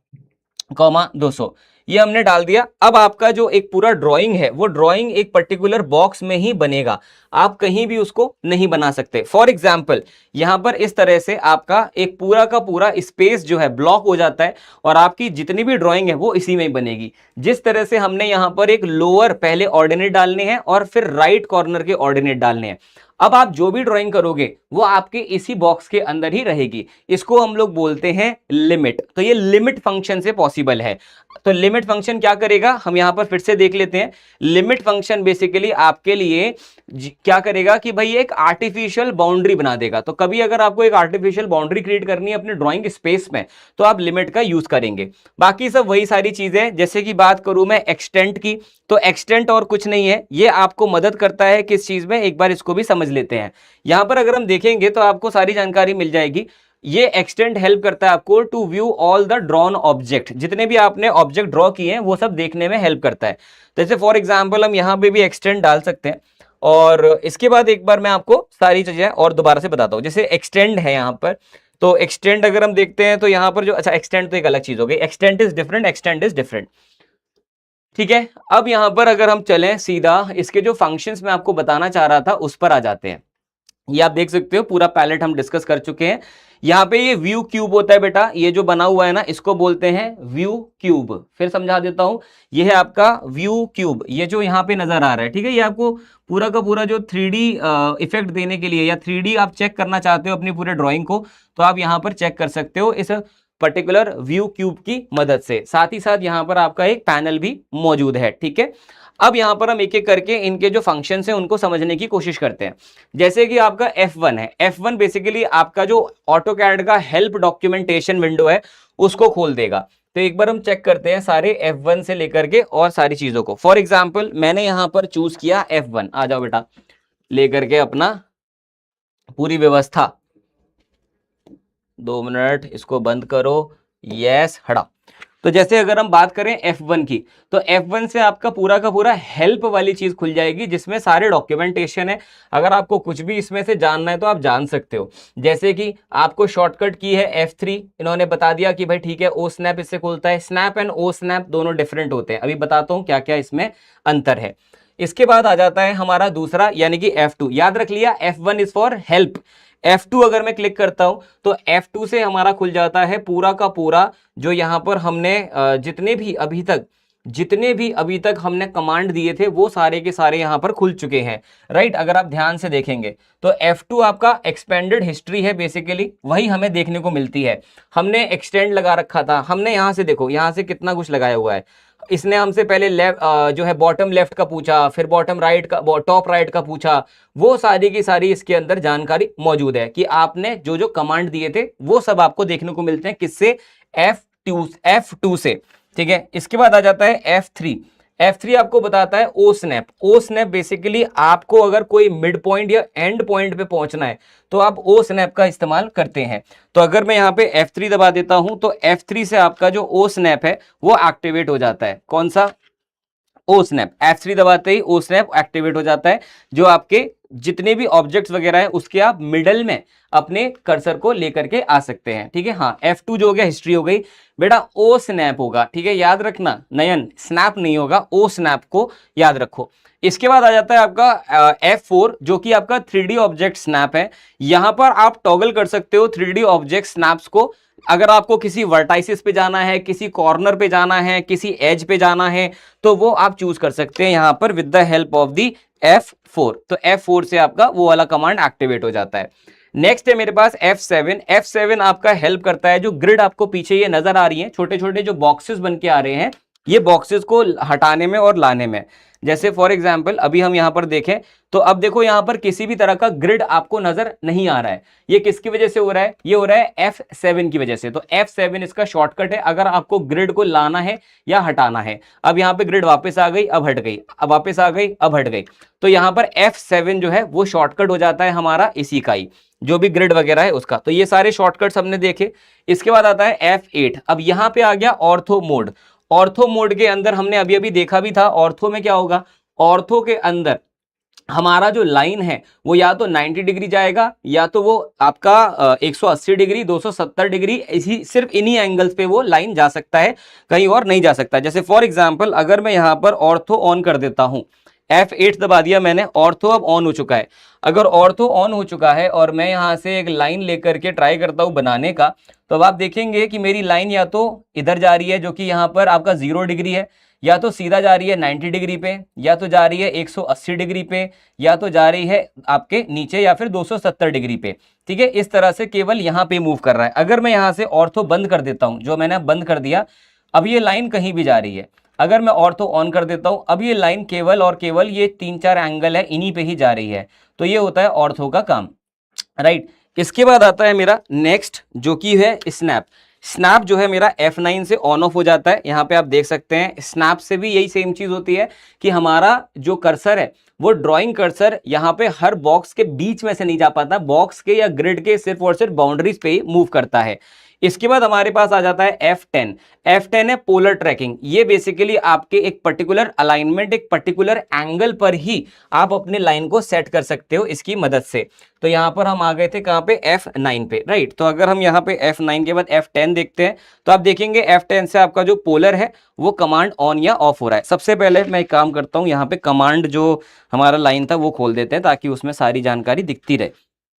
कॉमा 200, ये हमने डाल दिया। अब आपका जो एक पूरा ड्राइंग है वो ड्राइंग एक पर्टिकुलर बॉक्स में ही बनेगा, आप कहीं भी उसको नहीं बना सकते। फॉर एग्जांपल यहां पर इस तरह से आपका एक पूरा का पूरा स्पेस जो है ब्लॉक हो जाता है और आपकी जितनी भी ड्राइंग है वो इसी में ही बनेगी। जिस तरह से हमने यहां पर एक लोअर पहले ऑर्डिनेट डालने हैं और फिर राइट कॉर्नर के ऑर्डिनेट डालने हैं, अब आप जो भी ड्राइंग करोगे वो आपके इसी बॉक्स के अंदर ही रहेगी। इसको हम लोग बोलते हैं लिमिट। तो ये लिमिट फंक्शन से पॉसिबल है। तो लिमिट फंक्शन क्या करेगा, हम यहां पर फिर से देख लेते हैं। लिमिट फंक्शन बेसिकली आपके लिए क्या करेगा कि भाई एक आर्टिफिशियल बाउंड्री बना देगा। तो कभी अगर आपको एक आर्टिफिशियल बाउंड्री क्रिएट करनी है अपने ड्राइंग स्पेस में तो आप लिमिट का यूज करेंगे। बाकी सब वही सारी चीजें, जैसे कि बात करूं मैं एक्सटेंट की, तो एक्सटेंट और कुछ नहीं है, ये आपको मदद करता है किस चीज में, एक बार इसको भी समझ लेते हैं। यहां पर अगर हम देखेंगे तो आपको सारी जानकारी मिल जाएगी। ये एक्सटेंड हेल्प करता है आपको to view all the drawn object, जितने भी आपने ऑब्जेक्ट ड्रॉ किए हैं वो सब देखने में हेल्प करता है। जैसे फॉर एग्जांपल हम यहां पे भी एक्सटेंड डाल सकते हैं और इसके बाद एक बार मैं आपको सारी चीजें और दोबारा से बताता हूं। जैसे एक्सटेंड है यहां पर, तो एक्सटेंड अगर हम देखते हैं तो यहां पर जो, अच्छा एक्सटेंड तो एक अलग चीज हो गई, extend is different, extend is different, ठीक है। अब यहां पर अगर हम चलें सीधा इसके जो फंक्शंस मैं आपको बताना चाह रहा था उस पर आ जाते हैं। ये आप देख सकते हो पूरा पैलेट हम डिस्कस कर चुके हैं। यहाँ पे ये व्यू क्यूब होता है बेटा, ये जो बना हुआ है ना इसको बोलते हैं व्यू क्यूब। फिर समझा देता हूं, ये है आपका व्यू क्यूब, ये जो यहाँ पे नजर आ रहा है, ठीक है, ये आपको पूरा का पूरा जो 3D इफेक्ट देने के लिए या 3D आप चेक करना चाहते हो अपनी पूरे ड्राइंग को, तो आप यहाँ पर चेक कर सकते हो इस पर्टिकुलर व्यू क्यूब की मदद से। साथ ही साथ यहाँ पर आपका एक पैनल भी मौजूद है, ठीक है। अब यहां पर हम एक एक करके इनके जो फंक्शंस हैं उनको समझने की कोशिश करते हैं। जैसे कि आपका F1 है, F1 बेसिकली आपका जो ऑटोकैड का हेल्प डॉक्यूमेंटेशन विंडो है उसको खोल देगा। तो एक बार हम चेक करते हैं सारे F1 से लेकर के और सारी चीजों को। फॉर एग्जांपल मैंने यहां पर चूज किया F1, आ जाओ बेटा लेकर के अपना पूरी व्यवस्था, 2 मिनट इसको बंद करो, यस हटा। तो जैसे अगर हम बात करें F1 की, तो F1 से आपका पूरा का पूरा हेल्प वाली चीज खुल जाएगी जिसमें सारे डॉक्यूमेंटेशन है। अगर आपको कुछ भी इसमें से जानना है तो आप जान सकते हो। जैसे कि आपको शॉर्टकट की है F3, इन्होंने बता दिया कि भाई ठीक है ओ स्नैप इससे खुलता है। स्नैप एंड ओ स्नैप दोनों डिफरेंट होते हैं, अभी बताता हूं क्या क्या इसमें अंतर है। इसके बाद आ जाता है हमारा दूसरा यानी कि F2। याद रख लिया F1 is for help, F2 अगर मैं क्लिक करता हूं तो F2 से हमारा खुल जाता है पूरा का पूरा जो यहां पर हमने जितने भी अभी तक हमने कमांड दिए थे वो सारे के सारे यहां पर खुल चुके हैं, राइट। अगर आप ध्यान से देखेंगे तो F2 आपका एक्सपेंडेड हिस्ट्री है, बेसिकली वही हमें देखने को मिलती है। हमने एक्सटेंड लगा रखा था, हमने यहां से देखो यहां से कितना कुछ लगाया हुआ है। इसने हमसे पहले जो है बॉटम लेफ्ट का पूछा, फिर बॉटम राइट का, टॉप राइट का पूछा, वो सारी की सारी इसके अंदर जानकारी मौजूद है कि आपने जो जो कमांड दिए थे वो सब आपको देखने को मिलते हैं किससे, F2 से, ठीक है। इसके बाद आ जाता है F3। F3 आपको बताता है ओ स्नैप। ओ स्नैप बेसिकली आपको अगर कोई मिड पॉइंट या एंड पॉइंट पे पहुंचना है तो आप ओ स्नैप का इस्तेमाल करते हैं। तो अगर मैं यहाँ पे F3 दबा देता हूं तो F3 से आपका जो ओ स्नैप है वो एक्टिवेट हो जाता है। कौन सा, ओ स्नैप, F3 दबाते ही ओ स्नैप एक्टिवेट हो जाता है, जो आपके जितने भी ऑब्जेक्ट्स वगैरह हैं उसके आप मिडल में अपने कर्सर को लेकर के आ सकते हैं, ठीक है। हाँ, F2 जो हो गया हिस्ट्री हो गई बेटा, ओ स्नैप होगा, ठीक है, याद रखना नयन, स्नैप नहीं होगा, ओ स्नैप को याद रखो। इसके बाद आ जाता है आपका F4 जो कि आपका 3D ऑब्जेक्ट स्नैप है। यहां पर आप टॉगल कर सकते हो 3D ऑब्जेक्ट स्नैप्स को। अगर आपको किसी वर्टाइसिस पे जाना है, किसी कॉर्नर पे जाना है, किसी एज पे जाना है, तो वो आप चूज कर सकते हैं यहां पर with the help of the F4। तो F4 से आपका वो वाला कमांड एक्टिवेट हो जाता है। नेक्स्ट है मेरे पास F7। F7 आपका हेल्प करता है, जो ग्रिड आपको पीछे ये नजर आ रही है, छोटे छोटे जो बॉक्सेस बन के आ रहे हैं, ये बॉक्सेस को हटाने में और लाने में। जैसे फॉर एग्जांपल अभी हम यहां पर देखें तो अब देखो यहां पर किसी भी तरह का ग्रिड आपको नजर नहीं आ रहा है। ये किसकी वजह से हो रहा है? ये हो रहा है F7 की वजह से। तो F7 इसका शॉर्टकट है अगर आपको ग्रिड को लाना है या हटाना है। अब यहां पे ग्रिड वापस आ गई, अब हट गई, अब वापस आ गई, अब हट गई। तो यहां पर F7 जो है वो शॉर्टकट हो जाता है हमारा इसी का ही, जो भी ग्रिड वगैरह है उसका। तो ये सारे शॉर्टकट्स हमने देखे। इसके बाद आता है F8। अब यहां पे आ गया ऑर्थो मोड। ऑर्थो मोड के अंदर हमने अभी अभी देखा भी था, ऑर्थो में क्या होगा, ऑर्थो के अंदर हमारा जो लाइन है वो या तो 90 डिग्री जाएगा या तो वो आपका 180 डिग्री, 270 डिग्री, इसी सिर्फ इन्हीं एंगल्स पे वो लाइन जा सकता है, कहीं और नहीं जा सकता। जैसे फॉर एग्जांपल अगर मैं यहां पर ऑर्थो ऑन कर देता हूं, F8 दबा दिया मैंने, ऑर्थो अब ऑन हो चुका है। अगर ऑर्थो ऑन हो चुका है और मैं यहां से एक लाइन लेकर के ट्राई करता हूं बनाने का, तो अब आप देखेंगे कि मेरी लाइन या तो इधर जा रही है जो कि यहां पर आपका 0 डिग्री है, या तो सीधा जा रही है 90 डिग्री पे, या तो जा रही है 180 डिग्री पे, या तो जा रही है आपके नीचे या फिर 270 डिग्री पे, ठीक है। इस तरह से केवल यहां पे मूव कर रहा है। अगर मैं यहां से ऑर्थो बंद कर देता हूं, जो मैंने बंद कर दिया, अब ये लाइन कहीं भी जा रही है। अगर मैं ऑर्थो ऑन कर देता हूं, अब ये लाइन केवल और केवल ये 3-4 एंगल है इन्हीं पे ही जा रही है। तो ये होता है ऑर्थो का काम, राइट। इसके बाद आता है मेरा नेक्स्ट जो कि है स्नैप। स्नैप जो है मेरा F9 से ऑन ऑफ हो जाता है। यहां पे आप देख सकते हैं स्नैप से भी यही सेम चीज होती है कि हमारा जो कर्सर है वो ड्राइंग कर्सर यहां पे हर बॉक्स के बीच में से नहीं जा पाता, बॉक्स के या ग्रिड के सिर्फ और सिर्फ बाउंड्रीज पे ही मूव करता है। इसके बाद हमारे पास आ जाता है F10। F10 है पोलर ट्रैकिंग। ये बेसिकली आपके एक पर्टिकुलर अलाइनमेंट, एक पर्टिकुलर एंगल पर ही आप अपने लाइन को सेट कर सकते हो इसकी मदद से। तो यहां पर हम आ गए थे कहां पे, F9 पे, राइट। तो अगर हम यहां पे F9 के बाद F10 देखते हैं तो आप देखेंगे F10 से आपका जो पोलर है वो कमांड ऑन या ऑफ हो रहा है। सबसे पहले मैं एक काम करता हूं, यहाँ पे कमांड जो हमारा लाइन था वो खोल देते हैं ताकि उसमें सारी जानकारी दिखती रहे,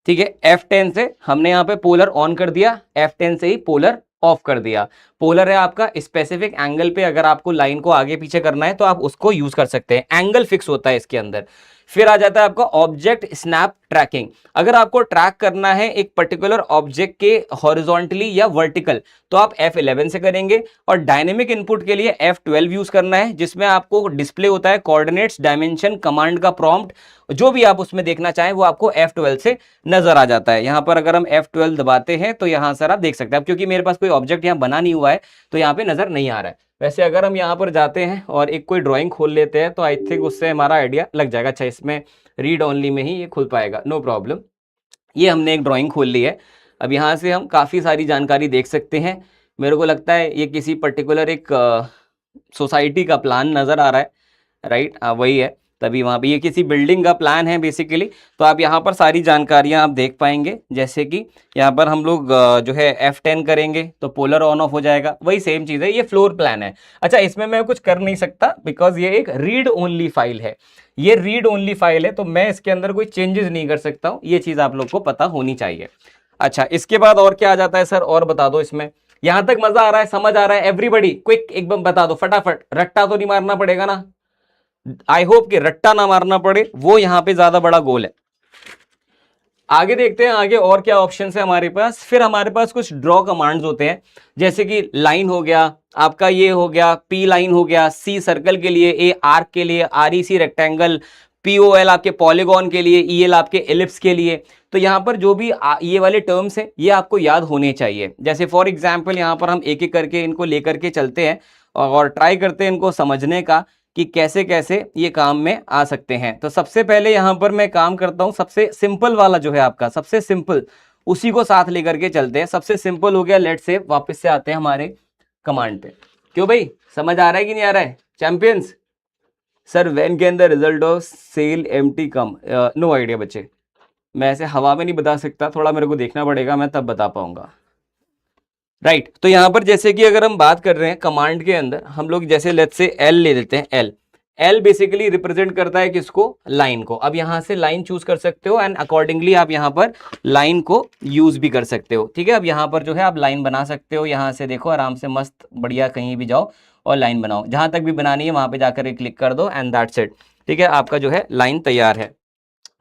ठीक है। F10 से हमने यहाँ पे पोलर ऑन कर दिया, F10 से ही पोलर ऑफ कर दिया। पोलर है आपका स्पेसिफिक एंगल पे, अगर आपको लाइन को आगे पीछे करना है तो आप उसको यूज कर सकते हैं, एंगल फिक्स होता है इसके अंदर। फिर आ जाता है आपका ऑब्जेक्ट स्नैप ट्रैकिंग। अगर आपको ट्रैक करना है एक पर्टिकुलर ऑब्जेक्ट के हॉरिजॉन्टली या वर्टिकल तो आप F11 से करेंगे, और डायनेमिक इनपुट के लिए F12 यूज करना है, जिसमें आपको डिस्प्ले होता है कोऑर्डिनेट्स, डायमेंशन, कमांड का प्रॉम्प्ट, जो भी आप उसमें देखना चाहें वो आपको F12 से नजर आ जाता है। यहां पर अगर हम F12 दबाते हैं तो यहां सर आप देख सकते हैं, अब क्योंकि मेरे पास कोई ऑब्जेक्ट यहां बना नहीं हुआ है तो यहाँ पे नजर नहीं आ रहा है। वैसे अगर हम यहाँ पर जाते हैं और एक कोई ड्राइंग खोल लेते हैं तो आई थिंक उससे हमारा आइडिया लग जाएगा। अच्छा, इसमें रीड ओनली में ही ये खुल पाएगा, नो प्रॉब्लम। ये हमने एक ड्राइंग खोल ली है। अब यहाँ से हम काफ़ी सारी जानकारी देख सकते हैं। मेरे को लगता है ये किसी पर्टिकुलर एक सोसाइटी का प्लान नज़र आ रहा है, राइट। वही है, तभी वहाँ पे ये किसी बिल्डिंग का प्लान है बेसिकली। तो आप यहाँ पर सारी जानकारियाँ आप देख पाएंगे, जैसे कि यहाँ पर हम लोग जो है F10 करेंगे तो पोलर ऑन ऑफ हो जाएगा, वही सेम चीज़ है, ये फ्लोर प्लान है। अच्छा, इसमें मैं कुछ कर नहीं सकता बिकॉज ये एक रीड ओनली फाइल है, ये रीड ओनली फाइल है, तो मैं इसके अंदर कोई चेंजेस नहीं कर सकता हूँ, ये चीज़ आप लोग को पता होनी चाहिए। अच्छा, इसके बाद और क्या आ जाता है सर, और बता दो इसमें। यहां तक मजा आ रहा है, समझ आ रहा है एवरीबडी? क्विक एकदम बता दो फटाफट, रट्टा तो नहीं मारना पड़ेगा ना? आई होप कि रट्टा ना मारना पड़े, वो यहां पे ज्यादा बड़ा गोल है। आगे देखते हैं आगे और क्या ऑप्शन है हमारे पास। फिर हमारे पास कुछ ड्रॉ कमांड्स होते हैं, जैसे कि लाइन हो गया आपका, ये हो गया पी लाइन हो गया, सी सर्कल के लिए, ए आर्क के लिए, REC रेक्टेंगल, POL आपके पॉलीगॉन के लिए, EL आपके एलिप्स के लिए। तो यहाँ पर जो भी ये वाले टर्म्स हैं ये आपको याद होने चाहिए। जैसे फॉर एग्जाम्पल यहाँ पर हम एक एक करके इनको लेकर के चलते हैं और ट्राई करते हैं इनको समझने का कि कैसे कैसे ये काम में आ सकते हैं। तो सबसे पहले यहाँ पर मैं काम करता हूँ, सबसे सिंपल वाला जो है आपका, सबसे सिंपल उसी को साथ लेकर के चलते हैं। सबसे सिंपल हो गया, लेट से वापस से आते हैं हमारे कमांड पे। क्यों भाई, समझ आ रहा है कि नहीं आ रहा है champions? Sir when can the result of cell empty come? No idea बच्चे, मैं ऐसे हवा में नहीं बता सकता, थोड़ा मेरे को देखना पड़ेगा, मैं तब बता पाऊंगा। राइट तो यहां पर जैसे कि अगर हम बात कर रहे हैं कमांड के अंदर, हम लोग जैसे लेट्स से एल ले लेते हैं। एल एल बेसिकली रिप्रेजेंट करता है किसको? लाइन को। अब यहां से लाइन चूज कर सकते हो एंड अकॉर्डिंगली आप यहां पर लाइन को यूज भी कर सकते हो। ठीक है, अब यहां पर जो है आप लाइन बना सकते हो। यहां से देखो आराम से मस्त बढ़िया कहीं भी जाओ और लाइन बनाओ, जहां तक भी बनानी है वहां पे जाकर क्लिक कर दो एंड दैट्स इट। ठीक है, आपका जो है लाइन तैयार है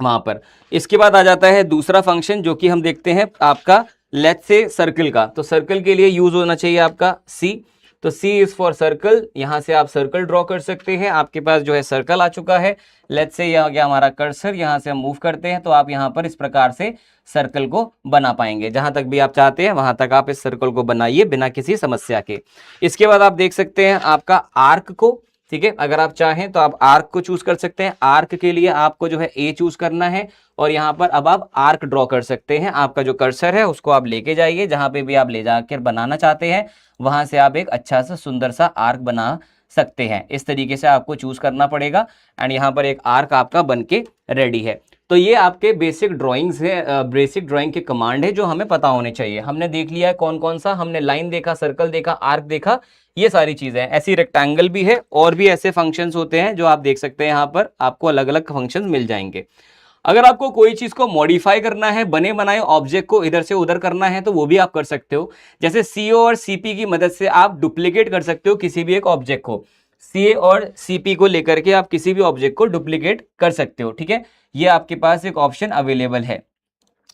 वहां पर। इसके बाद आ जाता है दूसरा फंक्शन जो कि हम देखते हैं आपका लेट्स से सर्कल का। तो सर्कल के लिए यूज होना चाहिए आपका सी। तो सी इज फॉर सर्कल, यहां से आप सर्कल ड्रॉ कर सकते हैं। आपके पास जो है सर्कल आ चुका है। लेट्स से यह हो गया हमारा कर्सर, यहां से हम मूव करते हैं तो आप यहां पर इस प्रकार से सर्कल को बना पाएंगे। जहां तक भी आप चाहते हैं वहां तक आप इस सर्कल को बनाइए बिना किसी समस्या के। इसके बाद आप देख सकते हैं आपका आर्क को। ठीक है, अगर आप चाहें तो आप आर्क को चूज कर सकते हैं। आर्क के लिए आपको जो है ए चूज करना है और यहां पर अब आप आर्क ड्रॉ कर सकते हैं। आपका जो कर्सर है उसको आप लेके जाइए, जहां पे भी आप ले जाकर बनाना चाहते हैं वहां से आप एक अच्छा सा सुंदर सा आर्क बना सकते हैं। इस तरीके से आपको चूज करना पड़ेगा एंड यहाँ पर एक आर्क आपका बनके रेडी है। तो ये आपके बेसिक ड्राइंग्स है, बेसिक ड्राइंग के कमांड है जो हमें पता होने चाहिए। हमने देख लिया है कौन कौन सा, हमने लाइन देखा, सर्कल देखा, आर्क देखा, ये सारी चीजें हैं। ऐसी रेक्टेंगल भी है और भी ऐसे फंक्शंस होते हैं जो आप देख सकते हैं। यहाँ पर आपको अलग अलग फंक्शंस मिल जाएंगे। अगर आपको कोई चीज को मॉडिफाई करना है, बने बनाए ऑब्जेक्ट को इधर से उधर करना है तो वो भी आप कर सकते हो। जैसे सीओ और सीपी की मदद से आप डुप्लीकेट कर सकते हो किसी भी एक ऑब्जेक्ट को। सी और सीपी को लेकर के आप किसी भी ऑब्जेक्ट को डुप्लीकेट कर सकते हो। ठीक है, ये आपके पास एक ऑप्शन अवेलेबल है।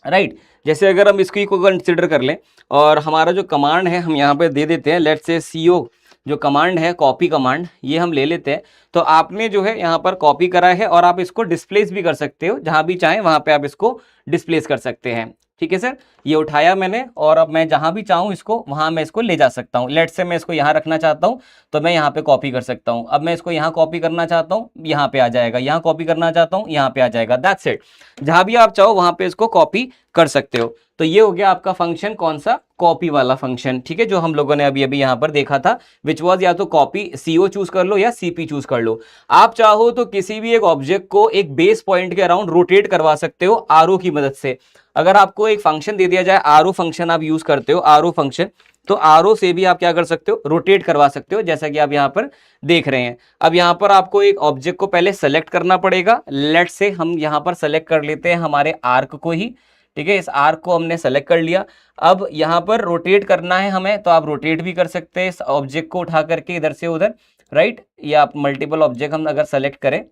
राइट जैसे अगर हम इसकी को कंसिडर कर लें और हमारा जो कमांड है हम यहाँ पे दे देते हैं, लेट्स से सीओ जो कमांड है कॉपी कमांड, ये हम ले लेते हैं। तो आपने जो है यहाँ पर कॉपी करा है और आप इसको डिस्प्लेस भी कर सकते हो, जहां भी चाहें वहां पे आप इसको डिस्प्लेस कर सकते हैं। ठीक है सर, ये उठाया मैंने और अब मैं जहां भी चाहूं इसको वहां मैं इसको ले जा सकता हूं। लेट्स से मैं इसको यहाँ रखना चाहता हूं तो मैं यहाँ पे कॉपी कर सकता हूं। अब मैं इसको यहाँ कॉपी करना चाहता हूँ, यहाँ पे आ जाएगा। यहाँ कॉपी करना चाहता हूँ, यहाँ पे आ जाएगा। दैट्स इट, जहां भी आप चाहो वहां पे इसको कॉपी कर सकते हो। तो ये हो गया आपका फंक्शन, कौन सा? कॉपी वाला फंक्शन। ठीक है, जो हम लोगों ने अभी अभी यहाँ पर देखा था, विच वॉज या तो कॉपी सीओ चूज कर लो या सीपी चूज कर लो। आप चाहो तो किसी भी एक ऑब्जेक्ट को एक बेस पॉइंट के अराउंड रोटेट करवा सकते हो आरो की मदद से। अगर आपको एक फंक्शन दे दिया जाए, आरो फंक्शन आप यूज करते हो, आरो फंक्शन, तो आरो से भी आप क्या कर सकते हो? रोटेट करवा सकते हो, जैसा कि आप यहाँ पर देख रहे हैं। अब यहाँ पर आपको एक ऑब्जेक्ट को पहले सेलेक्ट करना पड़ेगा। लेट से हम यहाँ पर सेलेक्ट कर लेते हैं हमारे आर्क को ही। ठीक है, इस आर्क को हमने सेलेक्ट कर लिया। अब यहाँ पर रोटेट करना है हमें, तो आप रोटेट भी कर सकते हैं इस ऑब्जेक्ट को उठा करके इधर से उधर। राइट, या आप मल्टीपल ऑब्जेक्ट हम अगर सेलेक्ट करें,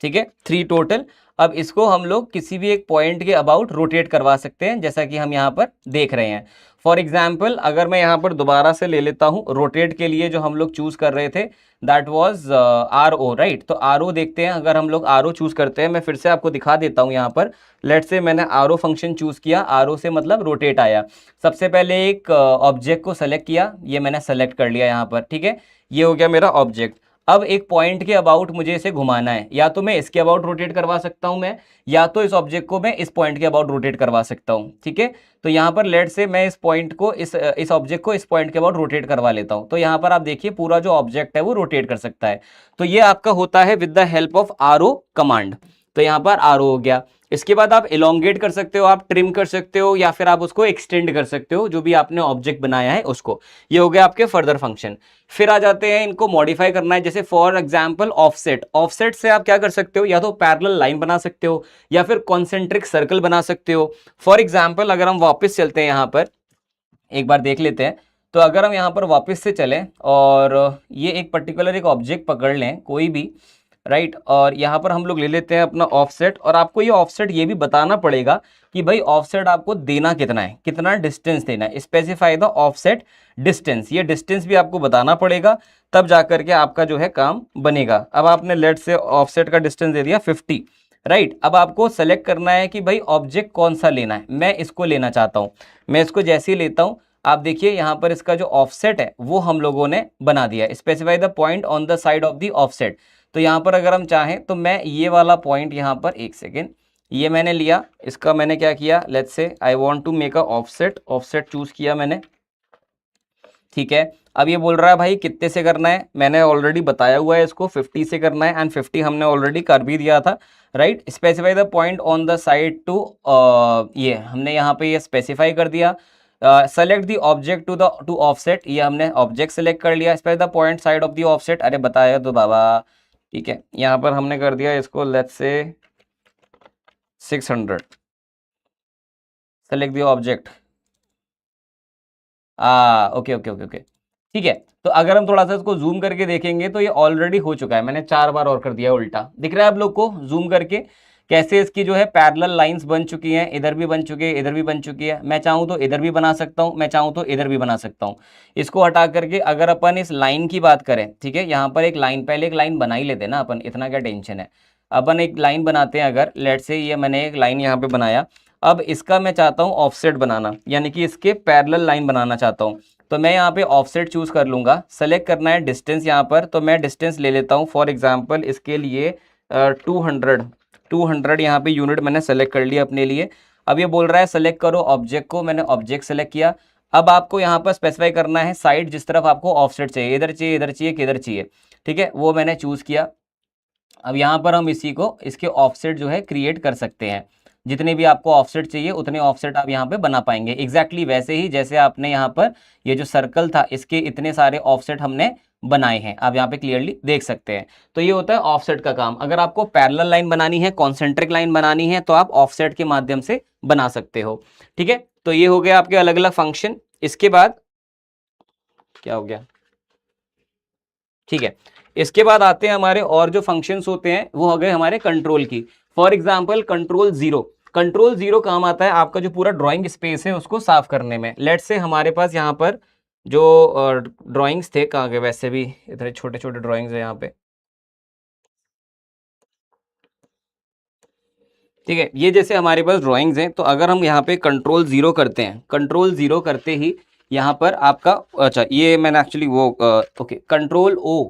ठीक है, 3 टोटल। अब इसको हम लोग किसी भी एक पॉइंट के अबाउट रोटेट करवा सकते हैं, जैसा कि हम यहाँ पर देख रहे हैं। फॉर एग्जाम्पल अगर मैं यहाँ पर दोबारा से ले लेता हूँ रोटेट के लिए, जो हम लोग चूज कर रहे थे that was R O. Right, तो आर ओ देखते हैं। अगर हम लोग आर ओ चूज करते हैं, मैं फिर से आपको दिखा देता हूँ यहाँ पर। लेट से मैंने आर ओ फंक्शन चूज किया, आर ओ से मतलब रोटेट आया। सबसे पहले एक ऑब्जेक्ट को सेलेक्ट किया, ये मैंने सेलेक्ट कर लिया यहाँ पर। ठीक है, ये हो गया मेरा ऑब्जेक्ट। अब एक पॉइंट के अबाउट मुझे इसे घुमाना है, या तो मैं इसके अबाउट रोटेट करवा सकता हूं मैं, या तो इस ऑब्जेक्ट को मैं इस पॉइंट के अबाउट रोटेट करवा सकता हूं। ठीक है, तो यहां पर लेट से मैं इस पॉइंट को इस ऑब्जेक्ट को इस पॉइंट के अबाउट रोटेट करवा लेता हूं। तो यहां पर आप देखिए पूरा जो ऑब्जेक्ट है वो रोटेट कर सकता है। तो ये आपका होता है with the help of RO command. तो यहां पर आरओ हो गया। इसके बाद आप इलोंगेट कर सकते हो, आप ट्रिम कर सकते हो, या फिर आप उसको एक्सटेंड कर सकते हो, जो भी आपने ऑब्जेक्ट बनाया है उसको। ये हो गया आपके फर्दर फंक्शन। फिर आ जाते हैं इनको मॉडिफाई करना है, जैसे फॉर एग्जांपल ऑफसेट। ऑफसेट से आप क्या कर सकते हो? या तो पैरेलल लाइन बना सकते हो या फिर कॉन्सेंट्रिक सर्कल बना सकते हो। फॉर एग्जांपल अगर हम वापस चलते हैं यहाँ पर एक बार देख लेते हैं, तो अगर हम यहाँ पर वापस से चलें और ये एक पर्टिकुलर एक ऑब्जेक्ट पकड़ लें कोई भी, राइट, और यहाँ पर हम लोग ले लेते हैं अपना ऑफसेट। और आपको ये ऑफसेट ये भी बताना पड़ेगा कि भाई ऑफसेट आपको देना कितना है, कितना डिस्टेंस देना है। स्पेसिफाई द ऑफसेट डिस्टेंस, ये डिस्टेंस भी आपको बताना पड़ेगा, तब जाकर के आपका जो है काम बनेगा। अब आपने लेट से ऑफसेट का डिस्टेंस दे दिया 50। राइट, अब आपको सेलेक्ट करना है कि भाई ऑब्जेक्ट कौन सा लेना है। मैं इसको लेना चाहता हूँ, मैं इसको जैसे ही लेता हूँ आप देखिए यहाँ पर इसका जो ऑफसेट है वो हम लोगों ने बना दिया। Specify the point on the side of the offset. तो यहाँ पर अगर हम चाहें तो मैं ये वाला पॉइंट यहाँ पर, एक सेकेंड, ये मैंने लिया, इसका मैंने क्या किया, let's say I want to make a offset. Offset choose किया मैंने, ठीक है। अब ये बोल रहा है भाई कितने से करना है, मैंने ऑलरेडी बताया हुआ है इसको 50 से करना है, एंड 50 हमने ऑलरेडी कर भी दिया था, right. Specify the point on the side to, ये हमने यहाँ पे ये स्पेसिफाई कर दिया। Select the object to offset, ये हमने ऑब्जेक्ट सेलेक्ट कर लिया। Specify the point side of the offset, अरे बताया तो बाबा, ठीक है। यहाँ पर हमने कर दिया इसको let's say 600। Select the object, okay okay okay okay, ठीक है। तो अगर हम थोड़ा सा इसको जूम करके देखेंगे तो ये ऑलरेडी हो चुका है, मैंने 4 बार और कर दिया उल्टा, दिख रहा है आप लोग को जूम करके कैसे इसकी जो है पैरेलल लाइंस बन चुकी हैं, इधर भी बन चुकी है, इधर भी बन चुकी है। मैं चाहूं तो इधर भी बना सकता हूं, मैं चाहूं तो इधर भी बना सकता हूं। इसको हटा करके अगर अपन इस लाइन की बात करें, ठीक है, यहाँ पर एक लाइन, पहले एक लाइन बना ही लेते हैं ना अपन, इतना क्या टेंशन है। अपन एक लाइन बनाते हैं, अगर लेट से ये मैंने एक लाइन यहाँ पे बनाया, अब इसका मैं चाहता हूँ ऑफसेट बनाना, यानी कि इसके पैरेलल लाइन बनाना चाहता हूँ। तो मैं यहाँ पे ऑफसेट चूज कर लूंगा, सेलेक्ट करना है डिस्टेंस यहाँ पर, तो मैं डिस्टेंस ले लेता हूँ फॉर एग्जांपल इसके लिए 200 यहाँ पे यूनिट मैंने सेलेक्ट कर लिया अपने लिए। अब ये बोल रहा है सेलेक्ट करो ऑब्जेक्ट को, मैंने ऑब्जेक्ट सेलेक्ट किया। अब आपको यहाँ पर स्पेसिफाई करना है साइड जिस तरफ आपको ऑफसेट चाहिए, इधर चाहिए, इधर चाहिए, किधर चाहिए, ठीक है, वो मैंने चूज किया। अब यहाँ पर हम इसी को, इसके ऑफसेट जो है क्रिएट कर सकते हैं, जितने भी आपको ऑफसेट चाहिए उतने ऑफसेट आप यहाँ पे बना पाएंगे, एग्जैक्टली वैसे ही जैसे आपने यहाँ पर ये जो सर्कल था इसके इतने सारे ऑफसेट हमने बनाए हैं, आप यहाँ पे क्लियरली देख सकते हैं। तो ये होता है ऑफसेट का काम। अगर आपको पैरेलल लाइन बनानी है, कॉन्सेंट्रिक लाइन बनानी है, तो आप ऑफसेट के माध्यम से बना सकते हो, ठीक है। तो ये हो गया आपके अलग अलग फंक्शन। इसके बाद क्या हो गया, ठीक है, इसके बाद आते हैं हमारे और जो फंक्शंस होते हैं वो हो गए हमारे कंट्रोल की। For example control zero, control zero काम आता है आपका जो पूरा ड्राइंग स्पेस है उसको साफ करने में। लेट्स से हमारे पास यहाँ पर जो ड्राइंग्स थे, कहाँ गए, वैसे भी इतने छोटे छोटे ड्राइंग्स है यहाँ पे, ठीक है। ये जैसे हमारे पास ड्राइंग्स हैं, तो अगर हम यहाँ पे कंट्रोल जीरो करते हैं, कंट्रोल जीरो करते ही यहाँ पर आपका, अच्छा ये मैंने एक्चुअली वो okay, control O,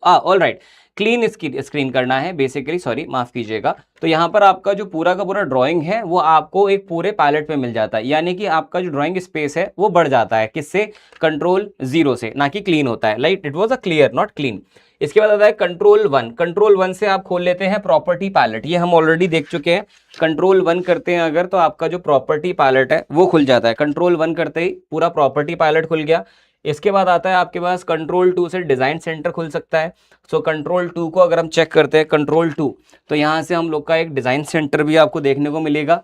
all right, clean screen करना है बेसिकली, सॉरी माफ कीजिएगा। तो यहाँ पर आपका जो पूरा का पूरा ड्राइंग है वो आपको एक पूरे पैलेट में मिल जाता है, यानी कि आपका जो ड्राइंग स्पेस है वो बढ़ जाता है, किससे, कंट्रोल जीरो से, ना कि क्लीन होता है, like it was a clear not clean. इसके बाद आता है कंट्रोल वन, कंट्रोल वन से आप खोल लेते हैं प्रॉपर्टी पैलेट, ये हम ऑलरेडी देख चुके हैं। कंट्रोल वन करते हैं अगर, तो आपका जो प्रॉपर्टी पैलेट है वो खुल जाता है, कंट्रोल वन करते ही पूरा प्रॉपर्टी पैलेट खुल गया। इसके बाद आता है आपके पास कंट्रोल टू से डिजाइन सेंटर खुल सकता है। सो कंट्रोल टू को अगर हम चेक करते हैं, कंट्रोल टू, तो यहाँ से हम लोग का एक डिजाइन सेंटर भी आपको देखने को मिलेगा।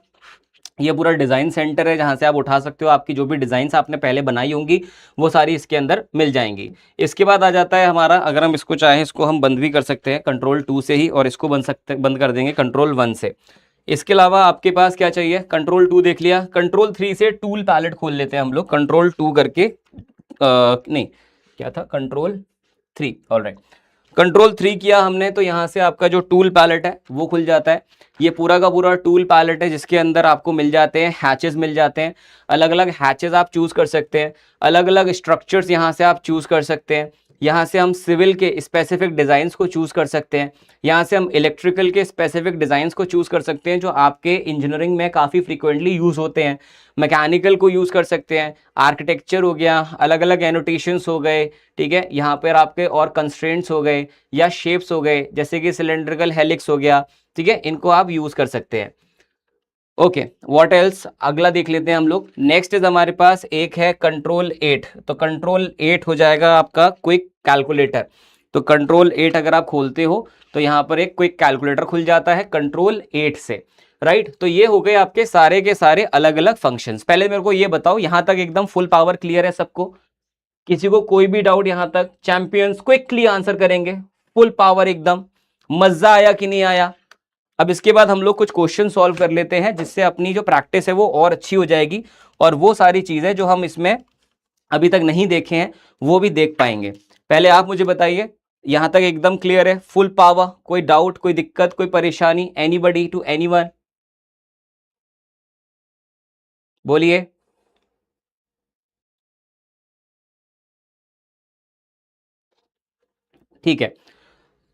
ये पूरा डिजाइन सेंटर है जहां से आप उठा सकते हो, आपकी जो भी डिजाइन आपने पहले बनाई होंगी वो सारी इसके अंदर मिल जाएंगी। इसके बाद आ जाता है हमारा, अगर हम इसको चाहें इसको हम बंद भी कर सकते हैं कंट्रोल टू से ही, और इसको बंद कर देंगे कंट्रोल वन से। इसके अलावा आपके पास क्या चाहिए, कंट्रोल टू देख लिया, कंट्रोल थ्री से टूल पैलेट खोल लेते हैं हम लोग, कंट्रोल टू करके नहीं क्या था, control three, alright, control three किया हमने, तो यहाँ से आपका जो टूल पैलेट है वो खुल जाता है। ये पूरा का पूरा टूल पैलेट है जिसके अंदर आपको मिल जाते हैं हैचेस, मिल जाते हैं, अलग अलग हैचेस आप चूज कर सकते हैं, अलग अलग स्ट्रक्चर्स यहाँ से आप चूज कर सकते हैं। यहाँ से हम सिविल के स्पेसिफिक डिज़ाइंस को चूज़ कर सकते हैं, यहाँ से हम इलेक्ट्रिकल के स्पेसिफिक डिज़ाइंस को चूज़ कर सकते हैं जो आपके इंजीनियरिंग में काफ़ी फ्रीक्वेंटली यूज़ होते हैं, मैकेनिकल को यूज़ कर सकते हैं, आर्किटेक्चर हो गया, अलग अलग एनोटेशंस हो गए, ठीक है, यहाँ पर आपके और कंस्ट्रेंट्स हो गए या शेप्स हो गए, जैसे कि सिलेंड्रिकल हेलिक्स हो गया, ठीक है, इनको आप यूज़ कर सकते हैं। ओके, व्हाट एल्स, अगला देख लेते हैं हम लोग। नेक्स्ट इज हमारे पास एक है कंट्रोल 8, तो कंट्रोल 8 हो जाएगा आपका क्विक कैलकुलेटर। तो कंट्रोल 8 अगर आप खोलते हो तो यहाँ पर एक क्विक कैलकुलेटर खुल जाता है कंट्रोल 8 से, राइट। तो ये हो गए आपके सारे के सारे अलग अलग फंक्शंस। पहले मेरे को ये बताओ, यहाँ तक एकदम फुल पावर क्लियर है सबको, किसी को कोई भी डाउट यहाँ तक? चैंपियंस क्विकली आंसर करेंगे, फुल पावर एकदम, मजा आया कि नहीं आया? अब इसके बाद हम लोग कुछ क्वेश्चन सॉल्व कर लेते हैं जिससे अपनी जो प्रैक्टिस है वो और अच्छी हो जाएगी, और वो सारी चीजें जो हम इसमें अभी तक नहीं देखे हैं वो भी देख पाएंगे। पहले आप मुझे बताइए, यहां तक एकदम क्लियर है, फुल पावर, कोई डाउट, कोई दिक्कत, कोई परेशानी, एनीबडी टू एनीवन, बोलिए। ठीक है,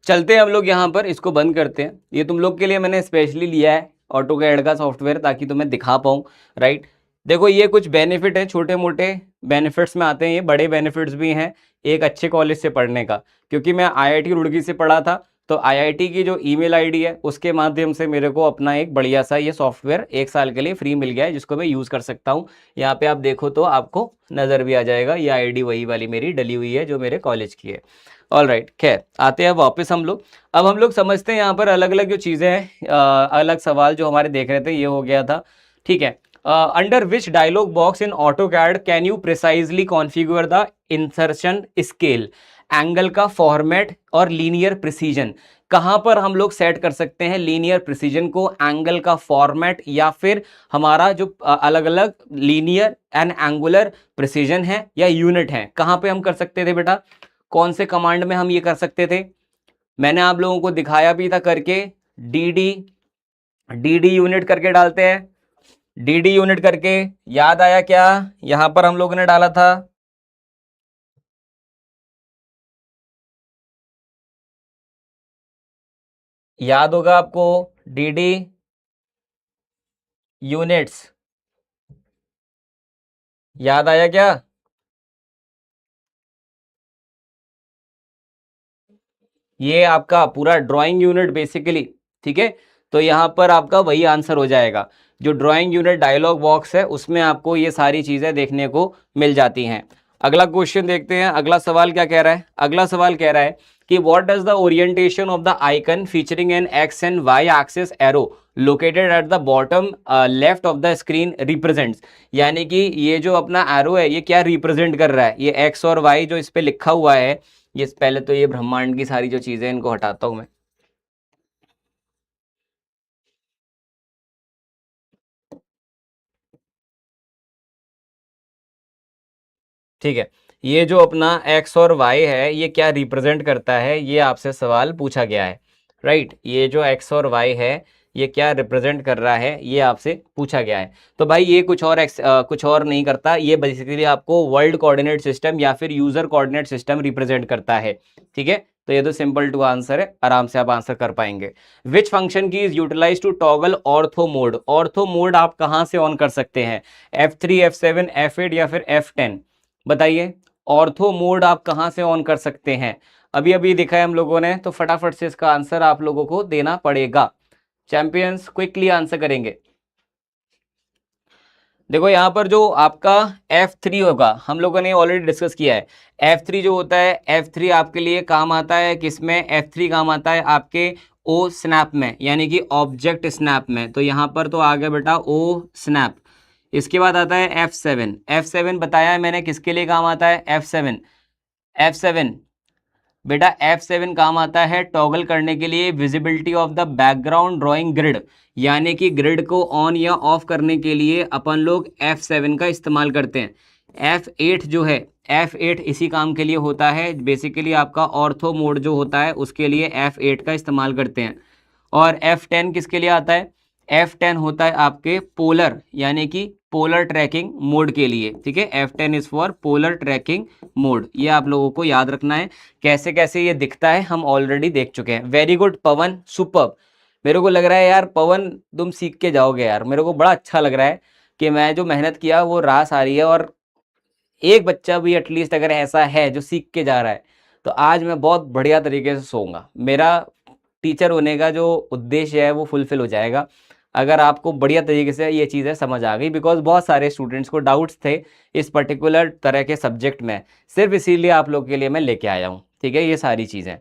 चलते हैं हम लोग यहाँ पर, इसको बंद करते हैं। ये तुम लोग के लिए मैंने स्पेशली लिया है ऑटोकैड का सॉफ्टवेयर ताकि तुम्हें दिखा पाऊँ, राइट। देखो ये कुछ बेनिफिट है, छोटे मोटे बेनिफिट्स में आते हैं, ये बड़े बेनिफिट्स भी हैं एक अच्छे कॉलेज से पढ़ने का। क्योंकि मैं आईआईटी रुड़की से पढ़ा था, तो आईआईटी की जो ईमेल आईडी है उसके माध्यम से मेरे को अपना एक बढ़िया सा ये सॉफ्टवेयर 1 साल के लिए फ्री मिल गया है, जिसको मैं यूज़ कर सकता हूँ। यहाँ पे आप देखो तो आपको नज़र भी आ जाएगा, ये आईडी वही वाली मेरी डली हुई है जो मेरे कॉलेज की है। ऑल राइट, खैर आते हैं वापस हम लोग। अब हम लोग समझते हैं यहाँ पर अलग अलग जो चीज़ें हैं, अलग सवाल जो हमारे देख रहे थे ये हो गया था, ठीक है। Under which dialog box in AutoCAD can you precisely configure the insertion scale, angle का फॉर्मेट और लीनियर प्रिसीजन। कहां पर हम लोग सेट कर सकते हैं लीनियर प्रिसीजन को, एंगल का फॉर्मेट, या फिर हमारा जो अलग अलग लीनियर एंड एंगुलर प्रिसीजन है या यूनिट है, कहां पे हम कर सकते थे बेटा? कौन से कमांड में हम ये कर सकते थे? मैंने आप लोगों को दिखाया भी था करके, डी डी यूनिट करके डालते हैं, डी यूनिट करके। याद आया क्या? यहां पर हम लोगों ने डाला था, याद होगा आपको, डी यूनिट्स। याद आया क्या? ये आपका पूरा ड्राइंग यूनिट बेसिकली, ठीक है। तो यहां पर आपका वही आंसर हो जाएगा। जो ड्राइंग यूनिट डायलॉग बॉक्स है उसमें आपको ये सारी चीजें देखने को मिल जाती हैं। अगला क्वेश्चन देखते हैं, अगला सवाल क्या कह रहा है। अगला सवाल कह रहा है कि what does the orientation of the icon featuring an X and Y axis arrow located at the bottom left of the screen represents. यानी कि ये जो अपना एरो है ये क्या रिप्रेजेंट कर रहा है? ये एक्स और वाई जो इस पे लिखा हुआ है, ये पहले तो ये ब्रह्मांड की सारी जो चीजें इनको हटाता हूं मैं, ठीक है। ये जो अपना एक्स और वाई है ये क्या रिप्रेजेंट करता है, ये आपसे सवाल पूछा गया है, राइट। ये जो एक्स और वाई है ये क्या रिप्रेजेंट कर रहा है, ये आपसे पूछा गया है। तो भाई ये कुछ और नहीं करता, ये बेसिकली आपको वर्ल्ड कोऑर्डिनेट सिस्टम या फिर यूजर कोऑर्डिनेट सिस्टम रिप्रेजेंट करता है, ठीक है। तो ये तो सिंपल टू आंसर है, आराम से आप आंसर कर पाएंगे। Which function key is utilize to toggle ortho mode? Ortho mode आप कहां से ऑन कर सकते हैं? F3, F7, F8 या फिर F10? बताइए, ऑर्थो मोड आप कहां से ऑन कर सकते हैं? अभी अभी दिखा है हम लोगों ने, तो फटाफट से इसका आंसर आप लोगों को देना पड़ेगा। चैंपियंस क्विकली आंसर करेंगे। देखो यहाँ पर जो आपका F3 होगा, हम लोगों ने ऑलरेडी डिस्कस किया है। F3 जो होता है, F3 आपके लिए काम आता है किसमें? F3 काम आता है आपके ओ स्नैप में, यानी कि ऑब्जेक्ट स्नैप में। तो यहाँ पर तो आ गया बेटा ओ स्नैप। इसके बाद आता है F7। F7 बताया है मैंने किसके लिए काम आता है? F7, F7 बेटा F7 काम आता है टॉगल करने के लिए visibility of the background drawing grid, यानी कि ग्रिड को ऑन या ऑफ करने के लिए अपन लोग F7 का इस्तेमाल करते हैं। F8 जो है, F8 इसी काम के लिए होता है, बेसिकली आपका ऑर्थो मोड जो होता है उसके लिए F8 का इस्तेमाल करते हैं। और F10 किसके लिए आता है? F10 होता है आपके पोलर, यानी कि पोलर ट्रैकिंग मोड के लिए, ठीक है। F10 is for polar tracking mode, ये आप लोगों को याद रखना है। कैसे कैसे ये दिखता है हम ऑलरेडी देख चुके हैं। वेरी गुड पवन, सुपर्ब। मेरे को लग रहा है यार पवन तुम सीख के जाओगे यार, मेरे को बड़ा अच्छा लग रहा है कि मैं जो मेहनत किया वो रास आ रही है, और एक बच्चा भी एटलीस्ट अगर ऐसा है जो सीख के जा रहा है, तो आज मैं बहुत बढ़िया तरीके से सोऊंगा। मेरा टीचर होने का जो उद्देश्य है वो फुलफिल हो जाएगा, अगर आपको बढ़िया तरीके से ये चीज़ें समझ आ गई। बिकॉज बहुत सारे स्टूडेंट्स को डाउट्स थे इस पर्टिकुलर तरह के सब्जेक्ट में, सिर्फ इसीलिए आप लोग के लिए मैं लेके आया हूँ, ठीक है, ये सारी चीज़ें।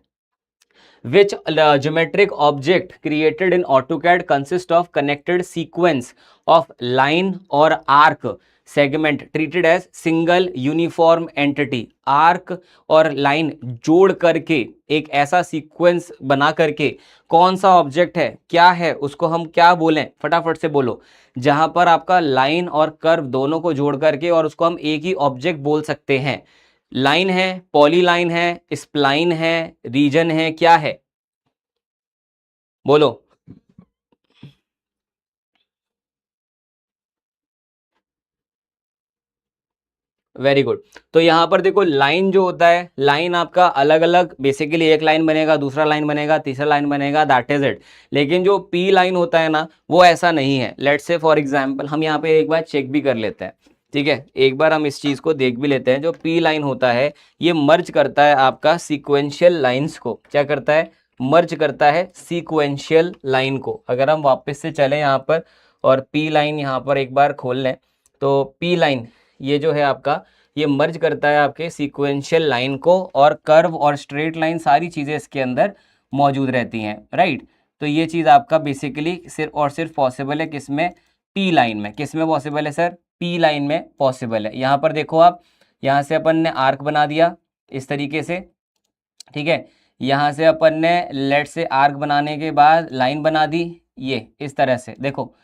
Which geometric object created in AutoCAD consists of connected sequence of line or arc segment treated as single uniform entity? Arc और लाइन जोड़ करके एक ऐसा सीक्वेंस बना करके कौन सा ऑब्जेक्ट है, क्या है, उसको हम क्या बोलें? फटाफट से बोलो। जहां पर आपका लाइन और कर्व दोनों को जोड़ करके और उसको हम एक ही ऑब्जेक्ट बोल सकते हैं। लाइन है, पॉलीलाइन है, स्प्लाइन है, रीजन है, क्या है? बोलो। Very good. तो यहाँ पर देखो लाइन जो होता है, लाइन आपका अलग अलग बेसिकली एक लाइन बनेगा, दूसरा लाइन बनेगा, तीसरा लाइन बनेगा, दैट इज इट। लेकिन जो पी लाइन होता है ना वो ऐसा नहीं है। लेट्स से फॉर एग्जांपल हम यहाँ पे एक बार चेक भी कर लेते हैं, ठीक है, एक बार हम इस चीज को देख भी लेते हैं। जो पी लाइन होता है ये मर्ज करता है आपका सीक्वेंशियल लाइंस को। क्या करता है? मर्ज करता है सीक्वेंशियल लाइन को। अगर हम वापस से चले यहाँ पर और पी लाइन यहाँ पर एक बार खोल लें, तो पी लाइन ये जो है आपका ये मर्ज करता है आपके सीक्वेंशियल लाइन को, और कर्व और स्ट्रेट लाइन सारी चीज़ें इसके अंदर मौजूद रहती हैं, राइट। तो ये चीज़ आपका बेसिकली सिर्फ और सिर्फ पॉसिबल है किसमें? पी लाइन में। किस में पॉसिबल है सर? पी लाइन में पॉसिबल है। यहाँ पर देखो आप, यहाँ से अपन ने आर्क बना दिया इस तरीके से, ठीक है। यहाँ से अपन ने लेट से आर्क बनाने के बाद लाइन बना दी ये इस तरह से। देखो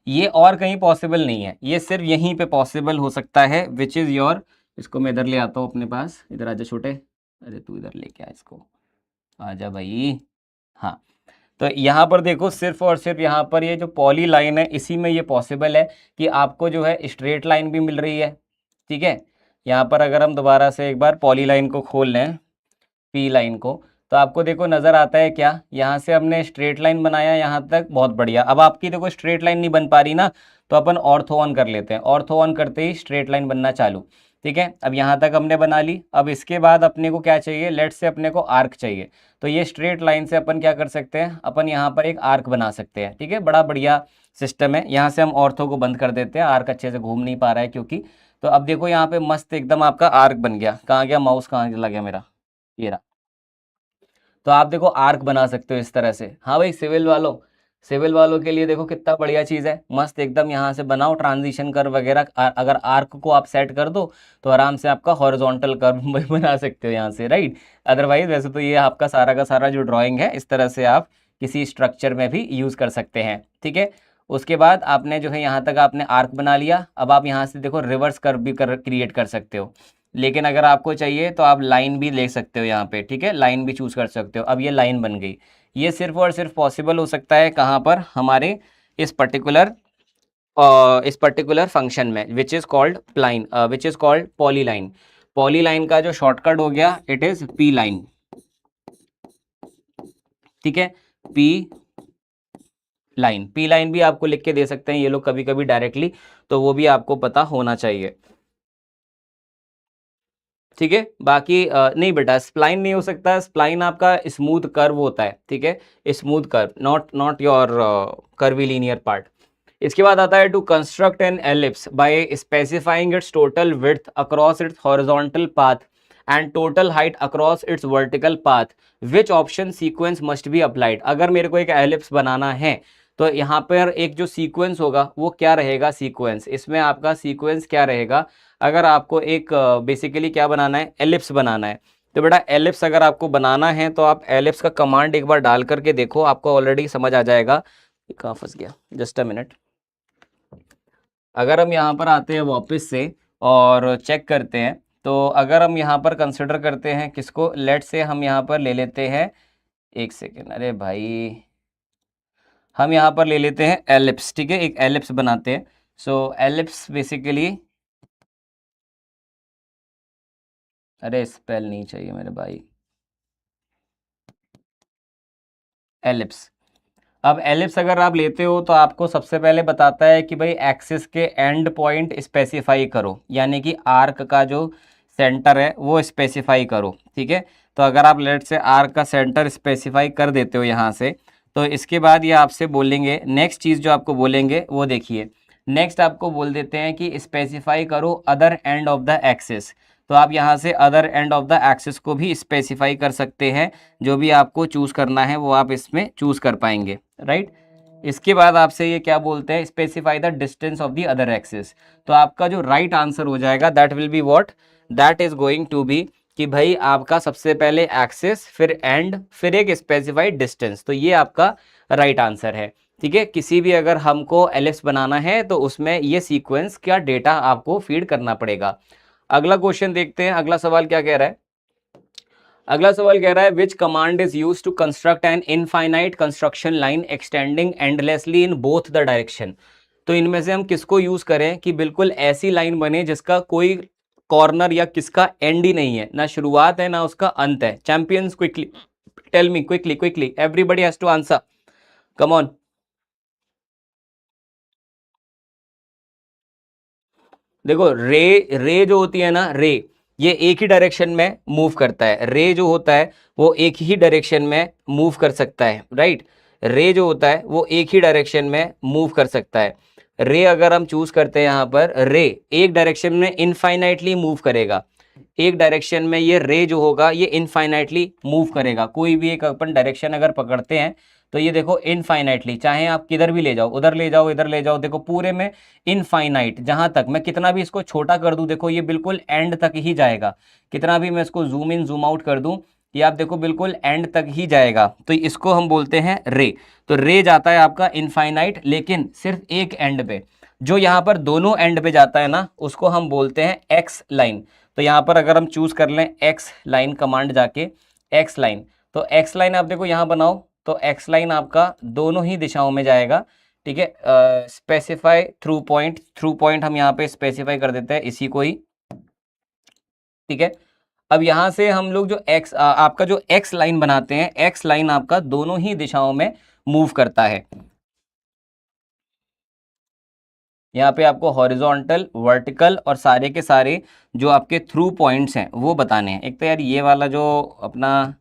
ये और कहीं पॉसिबल नहीं है, ये सिर्फ यहीं पे पॉसिबल हो सकता है, विच इज़ योर। इसको मैं इधर ले आता हूँ अपने पास, इधर आजा छोटे, अरे तू इधर लेके आ इसको, आजा भाई। हाँ, तो यहाँ पर देखो सिर्फ और सिर्फ यहाँ पर ये जो पॉली लाइन है इसी में ये पॉसिबल है कि आपको जो है स्ट्रेट लाइन भी मिल रही है, ठीक है। यहाँ पर अगर हम दोबारा से एक बार पॉली लाइन को खोल लें, पी लाइन को, तो आपको देखो नज़र आता है क्या? यहाँ से हमने स्ट्रेट लाइन बनाया यहाँ तक, बहुत बढ़िया। अब आपकी देखो स्ट्रेट लाइन नहीं बन पा रही ना, तो अपन ऑर्थो ऑन कर लेते हैं। ऑर्थो ऑन करते ही स्ट्रेट लाइन बनना चालू, ठीक है। अब यहाँ तक हमने बना ली। अब इसके बाद अपने को क्या चाहिए? लेट से अपने को आर्क चाहिए। तो ये स्ट्रेट लाइन से अपन क्या कर सकते हैं? अपन यहाँ पर एक आर्क बना सकते हैं, ठीक है। बड़ा बढ़िया सिस्टम है। यहाँ से हम ऑर्थो को बंद कर देते हैं, आर्क अच्छे से घूम नहीं पा रहा है क्योंकि। तो अब देखो यहाँ पे मस्त एकदम आपका आर्क बन गया। कहाँ गया माउस? कहाँ चला गया मेरा? ये रहा। तो आप देखो आर्क बना सकते हो इस तरह से। हाँ भाई, सिविल वालों, सिविल वालों के लिए देखो कितना बढ़िया चीज़ है, मस्त एकदम। यहाँ से बनाओ ट्रांजिशन कर्व वगैरह। अगर आर्क को आप सेट कर दो तो आराम से आपका हॉरिजॉन्टल कर्व बना सकते हो यहाँ से, राइट। अदरवाइज वैसे तो ये आपका सारा का सारा जो ड्राइंग है इस तरह से आप किसी स्ट्रक्चर में भी यूज़ कर सकते हैं, ठीक है। उसके बाद आपने जो है यहाँ तक आपने आर्क बना लिया। अब आप यहाँ से देखो रिवर्स कर्व भी क्रिएट कर सकते हो। लेकिन अगर आपको चाहिए तो आप लाइन भी ले सकते हो यहाँ पे, ठीक है, लाइन भी चूज कर सकते हो। अब ये लाइन बन गई। ये सिर्फ और सिर्फ पॉसिबल हो सकता है कहाँ पर? हमारे इस पर्टिकुलर फंक्शन में, which is called pline, which is called polyline. Polyline का जो शॉर्टकट हो गया इट इज पी लाइन, ठीक है। पी लाइन, पी लाइन भी आपको लिख के दे सकते हैं ये लोग कभी कभी डायरेक्टली, तो वो भी आपको पता होना चाहिए, ठीक है। बाकी नहीं बेटा, स्प्लाइन नहीं हो सकता। स्प्लाइन आपका स्मूथ कर्व होता है, ठीक है, smooth curve, not not your curvy linear part. इसके बाद आता है to construct an ellipse by specifying its total width across its horizontal path and total height across its vertical path, which option sequence must be applied. अगर मेरे को एक ellipse बनाना है तो यहाँ पर एक जो सीक्वेंस होगा वो क्या रहेगा? सीक्वेंस, इसमें आपका सीक्वेंस क्या रहेगा? अगर आपको एक बेसिकली क्या बनाना है? एलिप्स बनाना है। तो बेटा एलिप्स अगर आपको बनाना है तो आप एलिप्स का कमांड एक बार डाल करके देखो, आपको ऑलरेडी समझ आ जाएगा। कहाँ फंस गया? Just a minute. अगर हम यहाँ पर आते हैं वापस से और चेक करते हैं, तो अगर हम यहाँ पर कंसिडर करते हैं किसको? लेट से हम यहाँ पर ले लेते हैं, एक सेकेंड, अरे भाई, हम यहाँ पर ले लेते हैं एलिप्स, ठीक है, एक एलिप्स बनाते हैं। सो एलिप्स बेसिकली, अरे स्पेल नहीं चाहिए मेरे भाई, एलिप्स। अब एलिप्स अगर आप लेते हो तो आपको सबसे पहले बताता है कि भाई एक्सिस के एंड पॉइंट स्पेसिफाई करो, यानी कि आर्क का जो सेंटर है वो स्पेसिफाई करो, ठीक है। तो अगर आप लेट से आर्क का सेंटर स्पेसिफाई कर देते हो यहाँ से, तो इसके बाद ये आपसे बोलेंगे नेक्स्ट चीज़ जो आपको बोलेंगे वो देखिए। नेक्स्ट आपको बोल देते हैं कि स्पेसिफाई करो other end of the axis. तो आप यहाँ से other end of the axis को भी स्पेसिफाई कर सकते हैं। जो भी आपको चूज़ करना है वो आप इसमें चूज़ कर पाएंगे, राइट। इसके बाद आपसे ये क्या बोलते हैं? Specify the distance of the other axis. तो आपका जो राइट आंसर हो जाएगा that will be what? That is going to be कि भाई आपका सबसे पहले एक्सिस, फिर एंड, फिर एक स्पेसिफाइड डिस्टेंस। तो ये आपका राइट आंसर है, ठीक है। किसी भी अगर हमको एलिप्स बनाना है तो उसमें ये सीक्वेंस का डेटा आपको फीड करना पड़ेगा। अगला क्वेश्चन देखते हैं, अगला सवाल क्या कह रहा है? अगला सवाल कह रहा है which command is use to construct an infinite construction line extending endlessly in both the direction. तो इनमें से हम किसको यूज करें कि बिल्कुल ऐसी लाइन बने जिसका कोई कॉर्नर या किसका एंड ही नहीं है, ना शुरुआत है ना उसका अंत है। Champions quickly tell me, quickly quickly, everybody has to answer, come on. देखो रे, रे जो होती है ना, रे ये एक ही डायरेक्शन में मूव करता है। रे जो होता है वो एक ही डायरेक्शन में मूव कर सकता है, राइट। रे जो होता है वो एक ही डायरेक्शन में मूव कर सकता है। रे अगर हम चूज करते हैं यहाँ पर, रे एक डायरेक्शन में इनफाइनाइटली मूव करेगा। एक डायरेक्शन में ये रे जो होगा ये इनफाइनाइटली मूव करेगा। कोई भी एक अपन डायरेक्शन अगर पकड़ते हैं तो ये देखो इनफाइनाइटली, चाहे आप किधर भी ले जाओ, उधर ले जाओ इधर ले जाओ, देखो पूरे में इनफाइनाइट। जहां तक मैं कितना भी इसको छोटा कर दूं, देखो ये बिल्कुल एंड तक ही जाएगा। कितना भी मैं इसको जूम इन जूम आउट कर दूं, ये आप देखो बिल्कुल एंड तक ही जाएगा। तो इसको हम बोलते हैं रे। तो रे जाता है आपका इनफाइनाइट, लेकिन सिर्फ एक एंड पे। जो यहाँ पर दोनों एंड पे जाता है ना, उसको हम बोलते हैं एक्स लाइन। तो यहाँ पर अगर हम चूज कर लें एक्स लाइन कमांड जाके, एक्स लाइन, तो एक्स लाइन आप देखो यहाँ बनाओ, तो एक्स लाइन आपका दोनों ही दिशाओं में जाएगा, ठीक है। Specify through point, through point हम यहाँ पे स्पेसिफाई कर देते हैं इसी को ही, ठीक है। अब यहाँ से हम लोग जो एक्स आपका जो एक्स लाइन बनाते हैं, एक्स लाइन आपका दोनों ही दिशाओं में मूव करता है। यहाँ पे आपको हॉरिजॉन्टल, वर्टिकल और सारे के सारे जो आपके थ्रू पॉइंट्स हैं वो बताने हैं। एक तो यार ये वाला जो अपना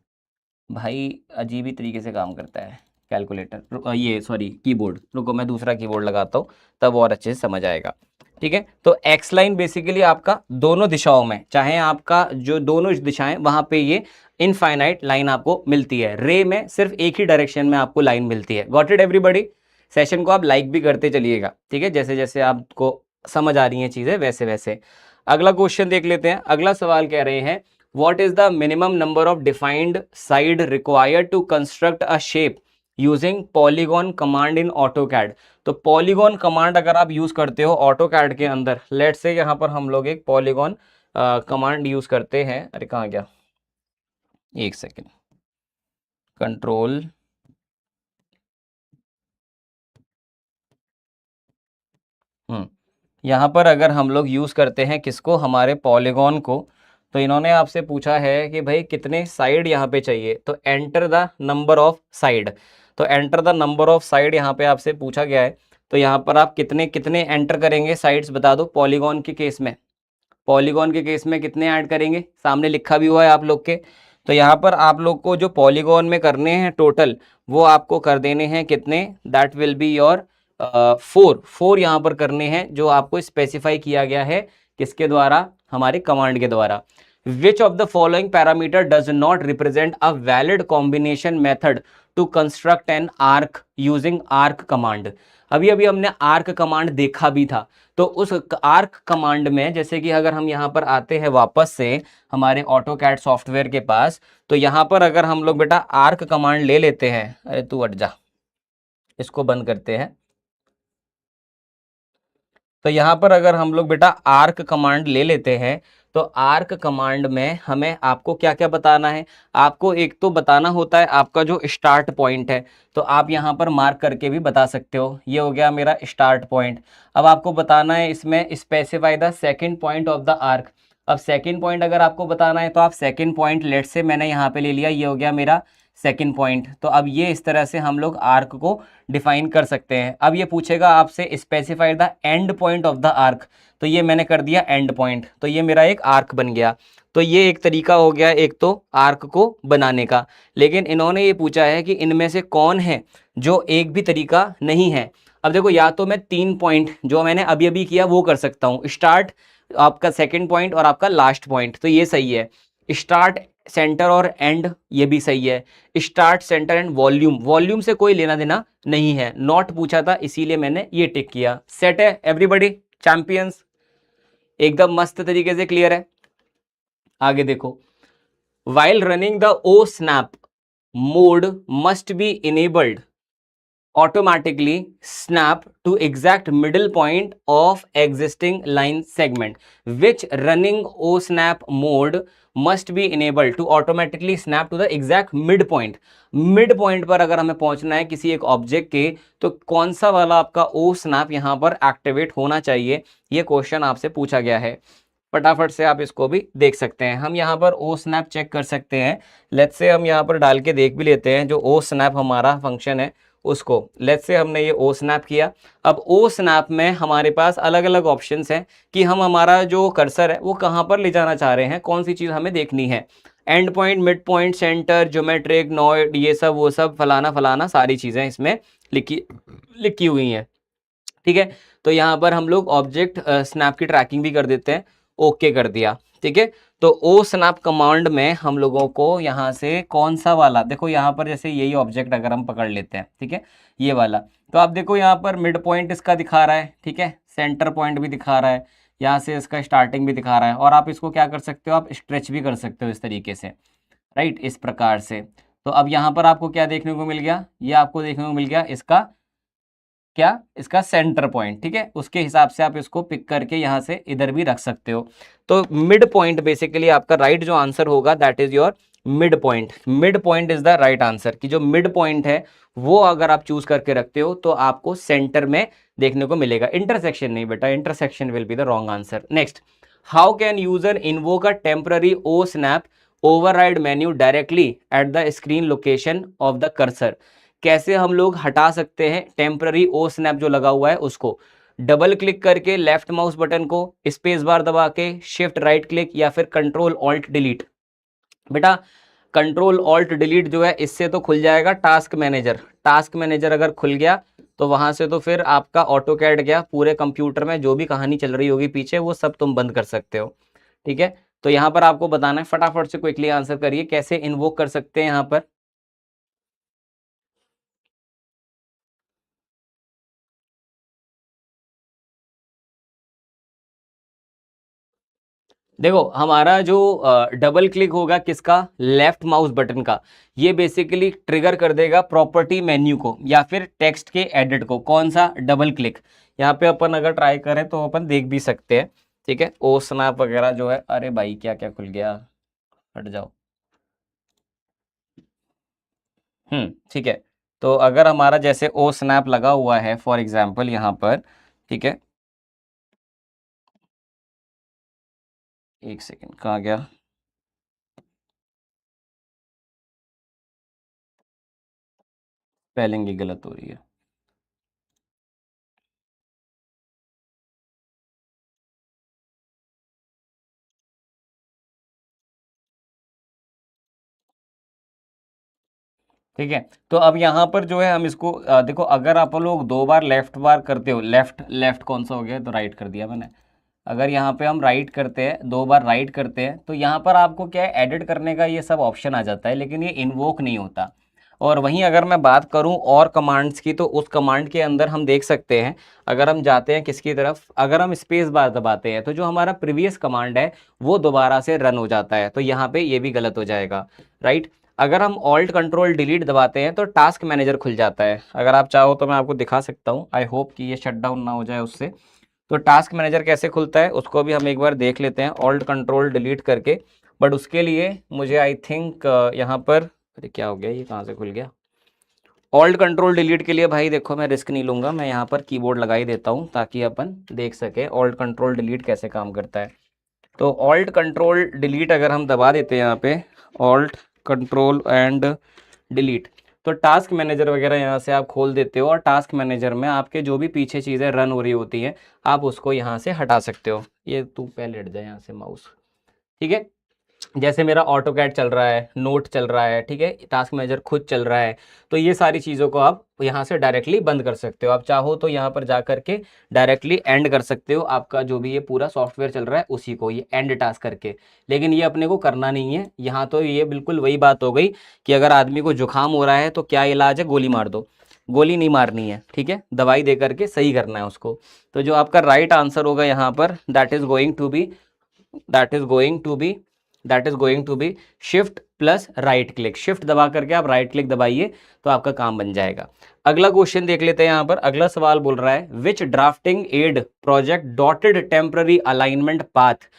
भाई अजीब ही तरीके से काम करता है कैलकुलेटर, ये सॉरी कीबोर्ड, रुको मैं दूसरा कीबोर्ड लगाता हूँ तब और अच्छे से समझ आएगा, ठीक है। तो एक्स लाइन बेसिकली आपका दोनों दिशाओं में, चाहे आपका जो दोनों दिशाएं वहां पे ये इनफाइनाइट लाइन आपको मिलती है। रे में सिर्फ एक ही डायरेक्शन में आपको लाइन मिलती है। Got it everybody? सेशन को आप लाइक भी करते चलिएगा, ठीक है, जैसे जैसे आपको समझ आ रही हैं चीजें वैसे वैसे। अगला क्वेश्चन देख लेते हैं। अगला सवाल कह रहे हैं, what is the minimum number of defined side required to construct a shape using polygon command in AutoCAD? तो polygon command अगर आप यूज करते हो AutoCAD के अंदर, लेट से यहाँ पर हम लोग एक polygon कमांड यूज करते हैं। अरे कहाँ गया, एक सेकेंड, कंट्रोल यहाँ पर अगर हम लोग यूज करते हैं किसको, हमारे पॉलीगॉन को, तो इन्होंने आपसे पूछा है कि भाई कितने साइड यहाँ पे चाहिए, तो enter the number of side. तो enter the number of side यहाँ पे आपसे पूछा गया है। तो यहाँ पर आप कितने कितने एंटर करेंगे साइड्स बता दो। पॉलीगॉन के केस में, पॉलीगॉन के केस में कितने ऐड करेंगे, सामने लिखा भी हुआ है आप लोग के। तो यहाँ पर आप लोग को जो पॉलीगॉन में करने हैं टोटल, वो आपको कर देने हैं कितने, दैट विल बी योर 4 यहाँ पर करने हैं, जो आपको स्पेसिफाई किया गया है किसके द्वारा, हमारे कमांड के द्वारा। Which of the following parameter does not represent a valid combination method to construct an arc using arc command. अभी अभी हमने आर्क कमांड देखा भी था। तो उस आर्क कमांड में, जैसे कि अगर हम यहाँ पर आते हैं वापस से हमारे ऑटोकैड सॉफ्टवेयर के पास, तो यहाँ पर अगर हम लोग बेटा आर्क कमांड ले लेते हैं, अरे तू हट जा, इसको बंद करते हैं। तो यहाँ पर अगर हम लोग बेटा आर्क कमांड ले लेते हैं, तो आर्क कमांड में हमें आपको क्या क्या बताना है, आपको एक तो बताना होता है आपका जो स्टार्ट पॉइंट है। तो आप यहाँ पर मार्क करके भी बता सकते हो, ये हो गया मेरा स्टार्ट पॉइंट। अब आपको बताना है इसमें specify the second point of the arc. अब सेकंड पॉइंट अगर आपको बताना है तो आप सेकंड पॉइंट लेट से मैंने यहाँ पे ले लिया, ये हो गया मेरा सेकंड पॉइंट। तो अब ये इस तरह से हम लोग आर्क को डिफाइन कर सकते हैं। अब ये पूछेगा आपसे specify the end point of the arc, तो ये मैंने कर दिया एंड पॉइंट, तो ये मेरा एक आर्क बन गया। तो ये एक तरीका हो गया एक तो आर्क को बनाने का। लेकिन इन्होंने ये पूछा है कि इनमें से कौन है जो एक भी तरीका नहीं है। अब देखो, या तो मैं 3 पॉइंट जो मैंने अभी अभी किया वो कर सकता हूँ, स्टार्ट आपका सेकंड पॉइंट और आपका लास्ट पॉइंट, तो ये सही है। स्टार्ट सेंटर और एंड, ये भी सही है। Start centre and volume, volume से कोई लेना देना नहीं है, नॉट पूछा था इसीलिए मैंने ये टिक किया। सेट है एवरीबॉडी, चैंपियंस, एकदम मस्त तरीके से क्लियर है। आगे देखो, while running the O snap mode must be enabled automatically snap to exact middle point of existing line segment, which running o snap mode must be enabled to automatically snap to the exact mid point। Mid point पर अगर हमें पहुंचना है किसी एक object के, तो कौन सा वाला आपका ओ स्नैप यहां पर एक्टिवेट होना चाहिए, ये क्वेश्चन आपसे पूछा गया है। फटाफट से आप इसको भी देख सकते हैं। हम यहाँ पर ओ स्नैप चेक कर सकते हैं। लेट्स से हम यहाँ पर डाल के देख भी लेते हैं जो ओ स्नैप हमारा फंक्शन है उसको। लेट्स से हमने ये ओ स्नैप किया। अब ओ स्नैप में हमारे पास अलग अलग ऑप्शंस हैं कि हम हमारा जो कर्सर है वो कहाँ पर ले जाना चाह रहे हैं, कौन सी चीज़ हमें देखनी है। And point, mid point, centre, geometric, node, ये सब वो सब फलाना फलाना सारी चीज़ें इसमें लिखी लिखी हुई हैं। ठीक है, तो यहाँ पर हम लोग ऑब्जेक्ट स्नैप की ट्रैकिंग भी कर देते हैं। ओके कर दिया। ठीक है, तो ओ स्नैप कमांड में हम लोगों को यहाँ से कौन सा वाला, देखो यहाँ पर जैसे यही ऑब्जेक्ट अगर हम पकड़ लेते हैं, ठीक है, ये वाला, तो आप देखो यहाँ पर मिड पॉइंट इसका दिखा रहा है, ठीक है, सेंटर पॉइंट भी दिखा रहा है, यहाँ से इसका स्टार्टिंग भी दिखा रहा है, और आप इसको क्या कर सकते हो, आप स्ट्रेच भी कर सकते हो इस तरीके से, राइट, इस प्रकार से। तो अब यहाँ पर आपको क्या देखने को मिल गया, ये आपको देखने को मिल गया इसका क्या, इसका सेंटर पॉइंट। ठीक है, उसके हिसाब से आप इसको पिक करके यहाँ से इधर भी रख सकते हो। तो मिड पॉइंट बेसिकली आपका राइट जो आंसर होगा that is your mid point. Mid point is the right answer, कि जो मिड पॉइंट है वो अगर आप चूज करके रखते हो तो आपको सेंटर में देखने को मिलेगा, इंटरसेक्शन नहीं बेटा, intersection will be the wrong answer. Next, how can user invoke a temporary O snap override menu directly at the screen location of the cursor. कैसे हम लोग हटा सकते हैं टेम्पररी ओ स्नैप जो लगा हुआ है उसको, डबल क्लिक करके लेफ्ट माउस बटन को स्पेस बार दबा के, शिफ्ट राइट क्लिक, या फिर कंट्रोल ऑल्ट डिलीट। बेटा कंट्रोल ऑल्ट डिलीट जो है इससे तो खुल जाएगा टास्क मैनेजर। टास्क मैनेजर अगर खुल गया तो वहां से तो फिर आपका ऑटो कैड गया, पूरे कंप्यूटर में जो भी कहानी चल रही होगी पीछे वो सब तुम बंद कर सकते हो। ठीक है, तो यहाँ पर आपको बताना है, फटाफट से क्विकली आंसर करिए, कैसे इन्वोक कर सकते हैं यहाँ पर। देखो हमारा जो डबल क्लिक होगा किसका, लेफ्ट माउस बटन का, ये बेसिकली ट्रिगर कर देगा प्रॉपर्टी मेन्यू को या फिर टेक्स्ट के एडिट को। कौन सा, डबल क्लिक। यहाँ पे अपन अगर ट्राई करें तो अपन देख भी सकते हैं। ठीक है, ओ स्नैप वगैरह जो है, अरे भाई क्या क्या खुल गया, हट जाओ। ठीक है, तो अगर हमारा जैसे ओ स्नैप लगा हुआ है फॉर एग्जाम्पल यहाँ पर, ठीक है, एक सेकेंड, कहाँ गया, स्पेलिंग ही गलत हो रही है। ठीक है, तो अब यहाँ पर जो है हम इसको देखो, अगर आप लोग दो बार लेफ्ट बार करते हो, लेफ्ट लेफ्ट कौन सा हो गया, तो राइट कर दिया मैंने। अगर यहाँ पे हम राइट करते हैं, दो बार राइट करते हैं, तो यहाँ पर आपको क्या है, एडिट करने का ये सब ऑप्शन आ जाता है, लेकिन ये इन्वोक नहीं होता। और वहीं अगर मैं बात करूं और कमांड्स की, तो उस कमांड के अंदर हम देख सकते हैं, अगर हम जाते हैं किसकी तरफ, अगर हम स्पेस बार दबाते हैं तो जो हमारा प्रीवियस कमांड है वो दोबारा से रन हो जाता है, तो यहाँ पे ये भी गलत हो जाएगा, राइट। अगर हम ऑल्ट कंट्रोल डिलीट दबाते हैं तो टास्क मैनेजर खुल जाता है। अगर आप चाहो तो मैं आपको दिखा सकता हूँ, आई होप कि ये शट डाउन ना हो जाए उससे। तो टास्क मैनेजर कैसे खुलता है उसको भी हम एक बार देख लेते हैं, ऑल्ट कंट्रोल डिलीट करके। बट उसके लिए मुझे आई थिंक यहाँ पर, अरे क्या हो गया, ये कहाँ से खुल गया। ऑल्ट कंट्रोल डिलीट के लिए भाई देखो मैं रिस्क नहीं लूंगा, मैं यहाँ पर कीबोर्ड लगा ही देता हूँ ताकि अपन देख सके ऑल्ट कंट्रोल डिलीट कैसे काम करता है। तो ऑल्ट कंट्रोल डिलीट अगर हम दबा देते हैं यहाँ पे, ऑल्ट कंट्रोल एंड डिलीट, तो टास्क मैनेजर वगैरह यहाँ से आप खोल देते हो, और टास्क मैनेजर में आपके जो भी पीछे चीज़ें रन हो रही होती हैं आप उसको यहाँ से हटा सकते हो। ये तू पहले हट जाए यहाँ से माउस। ठीक है, जैसे मेरा ऑटो कैड चल रहा है, नोट चल रहा है, ठीक है, टास्क मैनेजर खुद चल रहा है, तो ये सारी चीज़ों को आप यहाँ से डायरेक्टली बंद कर सकते हो। आप चाहो तो यहाँ पर जा करके डायरेक्टली एंड कर सकते हो आपका जो भी ये पूरा सॉफ्टवेयर चल रहा है उसी को, ये एंड टास्क करके। लेकिन ये अपने को करना नहीं है यहाँ, तो ये बिल्कुल वही बात हो गई कि अगर आदमी को जुकाम हो रहा है तो क्या इलाज है, गोली मार दो। गोली नहीं मारनी है, ठीक है, दवाई दे करके सही करना है उसको। तो जो आपका राइट आंसर होगा यहाँ पर, that is going to be that is going to be that is going to be shift plus right click. Shift दबा करके आप राइट क्लिक दबाइए तो आपका काम बन जाएगा। अगला क्वेश्चन देख लेते हैं यहाँ पर। अगला सवाल बोल रहा है, which drafting aid project dotted temporary alignment path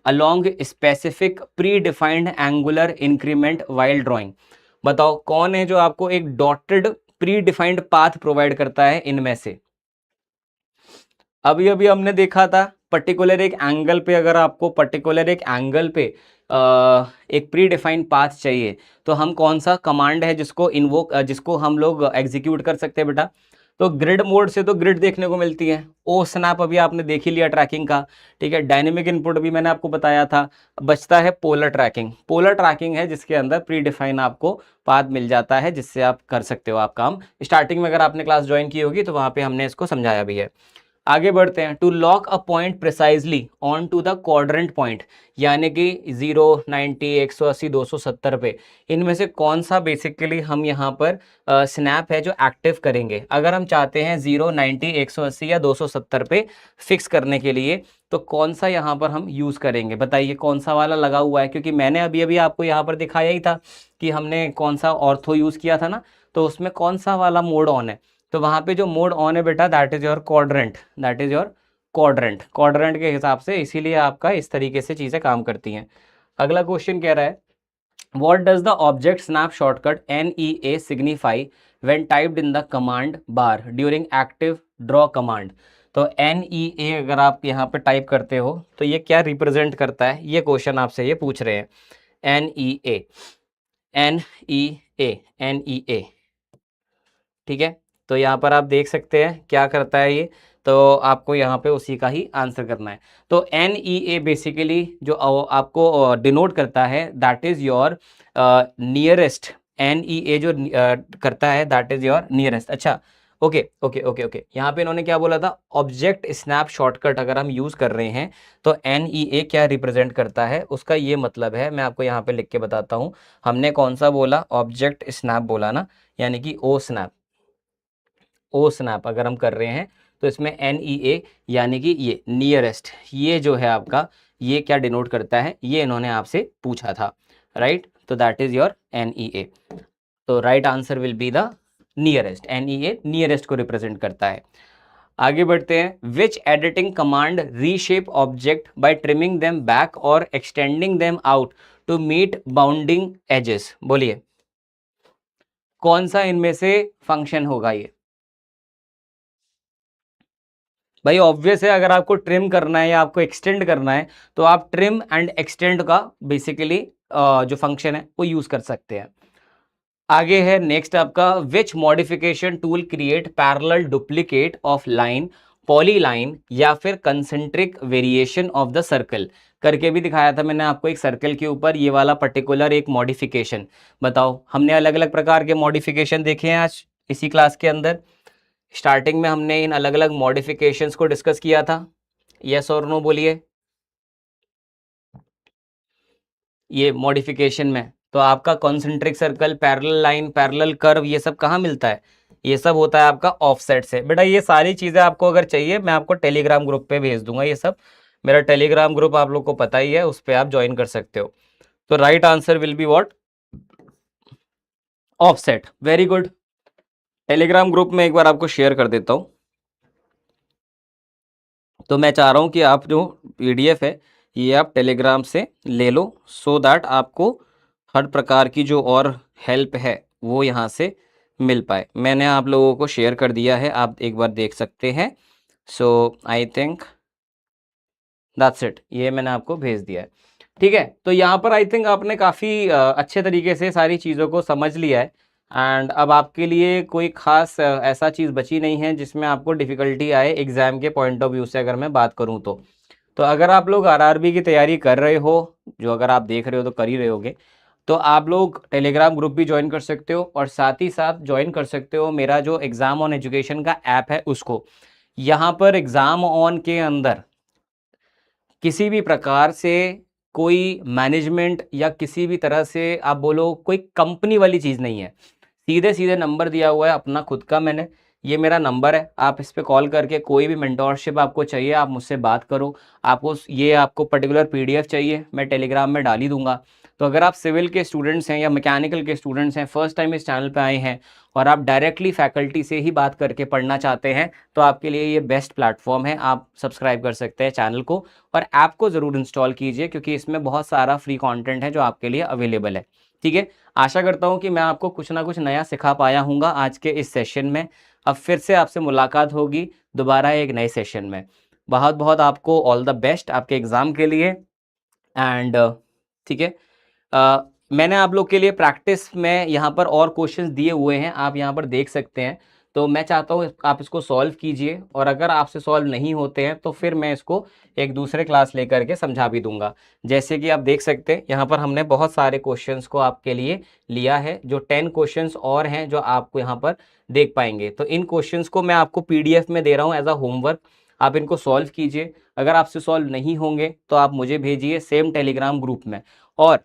along specific predefined angular increment while drawing. बताओ कौन है जो आपको एक dotted predefined path provide करता है इनमें से। अभी अभी हमने देखा था पर्टिकुलर एक एंगल पे, अगर आपको पर्टिकुलर एक एंगल पे एक प्री डिफाइंड पाथ चाहिए, तो हम कौन सा कमांड है जिसको हम लोग एग्जीक्यूट कर सकते हैं बेटा? तो ग्रिड मोड से तो ग्रिड देखने को मिलती है। ओ स्नैप अभी आपने देख ही लिया ट्रैकिंग का, ठीक है। डायनेमिक इनपुट भी मैंने आपको बताया था। बचता है पोलर ट्रैकिंग। पोलर ट्रैकिंग है जिसके अंदर प्री डिफाइन आपको पाथ मिल जाता है, जिससे आप कर सकते हो आप काम। स्टार्टिंग में अगर आपने क्लास ज्वाइन की होगी तो वहां पे हमने इसको समझाया भी है। आगे बढ़ते हैं। To lock a point precisely on to the quadrant point, यानी कि 0, 90, 180, 270 पे, इनमें से कौन सा बेसिकली हम यहाँ पर स्नैप है जो एक्टिव करेंगे? अगर हम चाहते हैं 0, 90, 180 या 270 पे फिक्स करने के लिए, तो कौन सा यहाँ पर हम यूज़ करेंगे? बताइए कौन सा वाला लगा हुआ है, क्योंकि मैंने अभी अभी आपको यहाँ पर दिखाया ही था कि हमने कौन सा ऑर्थो यूज़ किया था ना, तो उसमें कौन सा वाला मोड ऑन है। तो वहां पे जो मोड ऑन है बेटा, that is your quadrant, that is your quadrant. Quadrant के हिसाब से इसीलिए आपका इस तरीके से चीजें काम करती हैं। अगला क्वेश्चन कह रहा है, what does the object snap shortcut NEA signify when typed in the command bar during active draw command? तो NEA अगर आप यहाँ पे टाइप करते हो तो ये क्या रिप्रेजेंट करता है, ये क्वेश्चन आपसे ये पूछ रहे हैं। NEA, NEA, NEA, ठीक है। तो यहाँ पर आप देख सकते हैं क्या करता है ये, तो आपको यहाँ पे उसी का ही आंसर करना है। तो NEA बेसिकली जो आपको डिनोट करता है, that is your nearest. NEA जो करता है दैट इज योर नियरेस्ट। अच्छा, ओके ओके ओके ओके, यहाँ पे इन्होंने क्या बोला था? ऑब्जेक्ट स्नैप शॉर्टकट अगर हम यूज कर रहे हैं तो NEA क्या रिप्रेजेंट करता है, उसका ये मतलब है। मैं आपको यहाँ पे लिख के बताता हूँ। हमने कौन सा बोला? ऑब्जेक्ट स्नैप बोला ना, यानी कि ओ स्नैप। ओ स्नैप अगर हम कर रहे हैं तो इसमें NEA यानी कि ये नियरेस्ट, ये जो है आपका, ये क्या डिनोट करता है, ये इन्होंने आपसे पूछा था, राइट? तो दैट इज योर NEA। तो right answer will be the nearest. NEA nearest को रिप्रेजेंट करता है। आगे बढ़ते हैं। Which editing command reshape object by trimming them back or extending them out to meet bounding edges? बोलिए कौन सा इनमें से फंक्शन होगा ये? भाई ऑब्वियस है, अगर आपको ट्रिम करना है या आपको एक्सटेंड करना है तो आप ट्रिम एंड एक्सटेंड का बेसिकली जो फंक्शन है वो यूज कर सकते हैं। आगे है नेक्स्ट आपका, which modification tool create parallel duplicate of line, polyline या फिर concentric variation of the circle? करके भी दिखाया था मैंने आपको एक सर्कल के ऊपर ये वाला पर्टिकुलर एक मॉडिफिकेशन। बताओ, हमने अलग अलग प्रकार के मॉडिफिकेशन देखे हैं आज इसी क्लास के अंदर। स्टार्टिंग में हमने इन अलग अलग मॉडिफिकेशंस को डिस्कस किया था। यस और नो बोलिए। ये मॉडिफिकेशन में तो आपका concentric circle, parallel line, parallel curve, ये सब कहाँ मिलता है? ये सब होता है आपका ऑफसेट से। बेटा ये सारी चीजें आपको अगर चाहिए मैं आपको टेलीग्राम ग्रुप पे भेज दूंगा। ये सब मेरा टेलीग्राम ग्रुप आप लोग को पता ही है, उस पर आप ज्वाइन कर सकते हो। तो right answer will be what? Offset. Very good. Telegram group में एक बार आपको शेयर कर देता हूँ। तो मैं चाह रहा हूँ कि आप जो PDF है ये आप टेलीग्राम से ले लो, सो दैट आपको हर प्रकार की जो और हेल्प है वो यहाँ से मिल पाए। मैंने आप लोगों को शेयर कर दिया है, आप एक बार देख सकते हैं। सो आई थिंक दैट्स इट, ये मैंने आपको भेज दिया है। ठीक है, तो यहाँ पर आई थिंक आपने काफ़ी अच्छे तरीके से सारी चीज़ों को समझ लिया है। एंड अब आपके लिए कोई खास ऐसा चीज़ बची नहीं है जिसमें आपको डिफ़िकल्टी आए एग्ज़ाम के पॉइंट ऑफ व्यू से, अगर मैं बात करूँ तो अगर आप लोग RRB की तैयारी कर रहे हो, जो अगर आप देख रहे हो तो कर ही रहे होगे, तो आप लोग टेलीग्राम ग्रुप भी ज्वाइन कर सकते हो और साथ ही साथ ज्वाइन कर सकते हो मेरा जो एग्ज़ाम ऑन एजुकेशन का ऐप है उसको। यहाँ पर एग्ज़ाम ऑन के अंदर किसी भी प्रकार से कोई मैनेजमेंट या किसी भी तरह से आप बोलो कोई कंपनी वाली चीज़ नहीं है। सीधे सीधे नंबर दिया हुआ है अपना खुद का मैंने, ये मेरा नंबर है, आप इस पे कॉल करके कोई भी मेंटोरशिप आपको चाहिए आप मुझसे बात करो। आपको पर्टिकुलर PDF चाहिए मैं टेलीग्राम में डाल ही दूंगा। तो अगर आप सिविल के स्टूडेंट्स हैं या मैकेनिकल के स्टूडेंट्स हैं, फर्स्ट टाइम इस चैनल पे आए हैं और आप डायरेक्टली फैकल्टी से ही बात करके पढ़ना चाहते हैं, तो आपके लिए ये बेस्ट प्लेटफॉर्म है। आप सब्सक्राइब कर सकते हैं चैनल को और ऐप को ज़रूर इंस्टॉल कीजिए, क्योंकि इसमें बहुत सारा फ्री कंटेंट है जो आपके लिए अवेलेबल है। ठीक है, आशा करता हूँ कि मैं आपको कुछ ना कुछ नया सिखा पाया हूँ आज के इस सेशन में। अब फिर से आपसे मुलाकात होगी दोबारा एक नए सेशन में। बहुत बहुत आपको ऑल द बेस्ट आपके एग्ज़ाम के लिए। एंड ठीक है, मैंने आप लोग के लिए प्रैक्टिस में यहाँ पर और क्वेश्चंस दिए हुए हैं, आप यहाँ पर देख सकते हैं। तो मैं चाहता हूँ आप इसको सॉल्व कीजिए, और अगर आपसे सॉल्व नहीं होते हैं तो फिर मैं इसको एक दूसरे क्लास लेकर के समझा भी दूंगा। जैसे कि आप देख सकते हैं यहाँ पर हमने बहुत सारे क्वेश्चंस को आपके लिए लिया है, जो 10 क्वेश्चंस और हैं जो आपको यहाँ पर देख पाएंगे। तो इन क्वेश्चंस को मैं आपको पीडीएफ में दे रहा हूँ एज अ होमवर्क, आप इनको सॉल्व कीजिए। अगर आपसे सॉल्व नहीं होंगे तो आप मुझे भेजिए सेम टेलीग्राम ग्रुप में, और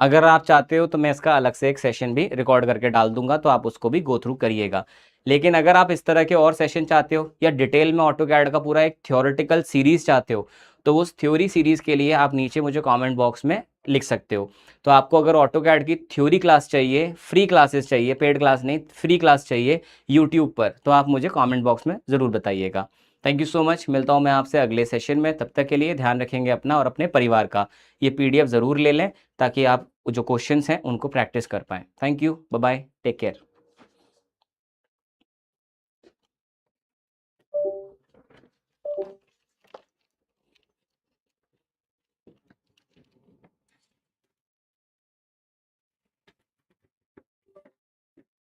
अगर आप चाहते हो तो मैं इसका अलग से एक सेशन भी रिकॉर्ड करके डाल दूंगा, तो आप उसको भी गो थ्रू करिएगा। लेकिन अगर आप इस तरह के और सेशन चाहते हो, या डिटेल में ऑटोकैड का पूरा एक थ्योरेटिकल सीरीज चाहते हो, तो उस थ्योरी सीरीज के लिए आप नीचे मुझे कमेंट बॉक्स में लिख सकते हो। तो आपको अगर ऑटोकैड की थ्योरी क्लास चाहिए, फ्री क्लासेस चाहिए, पेड क्लास नहीं, फ्री क्लास चाहिए यूट्यूब पर, तो आप मुझे कमेंट बॉक्स में ज़रूर बताइएगा। थैंक यू सो मच, मिलता हूँ मैं आपसे अगले सेशन में। तब तक के लिए ध्यान रखेंगे अपना और अपने परिवार का। ये पीडीएफ ज़रूर ले लें ताकि आप जो क्वेश्चंस हैं उनको प्रैक्टिस कर पाएँ। Thank you, bye bye, take care.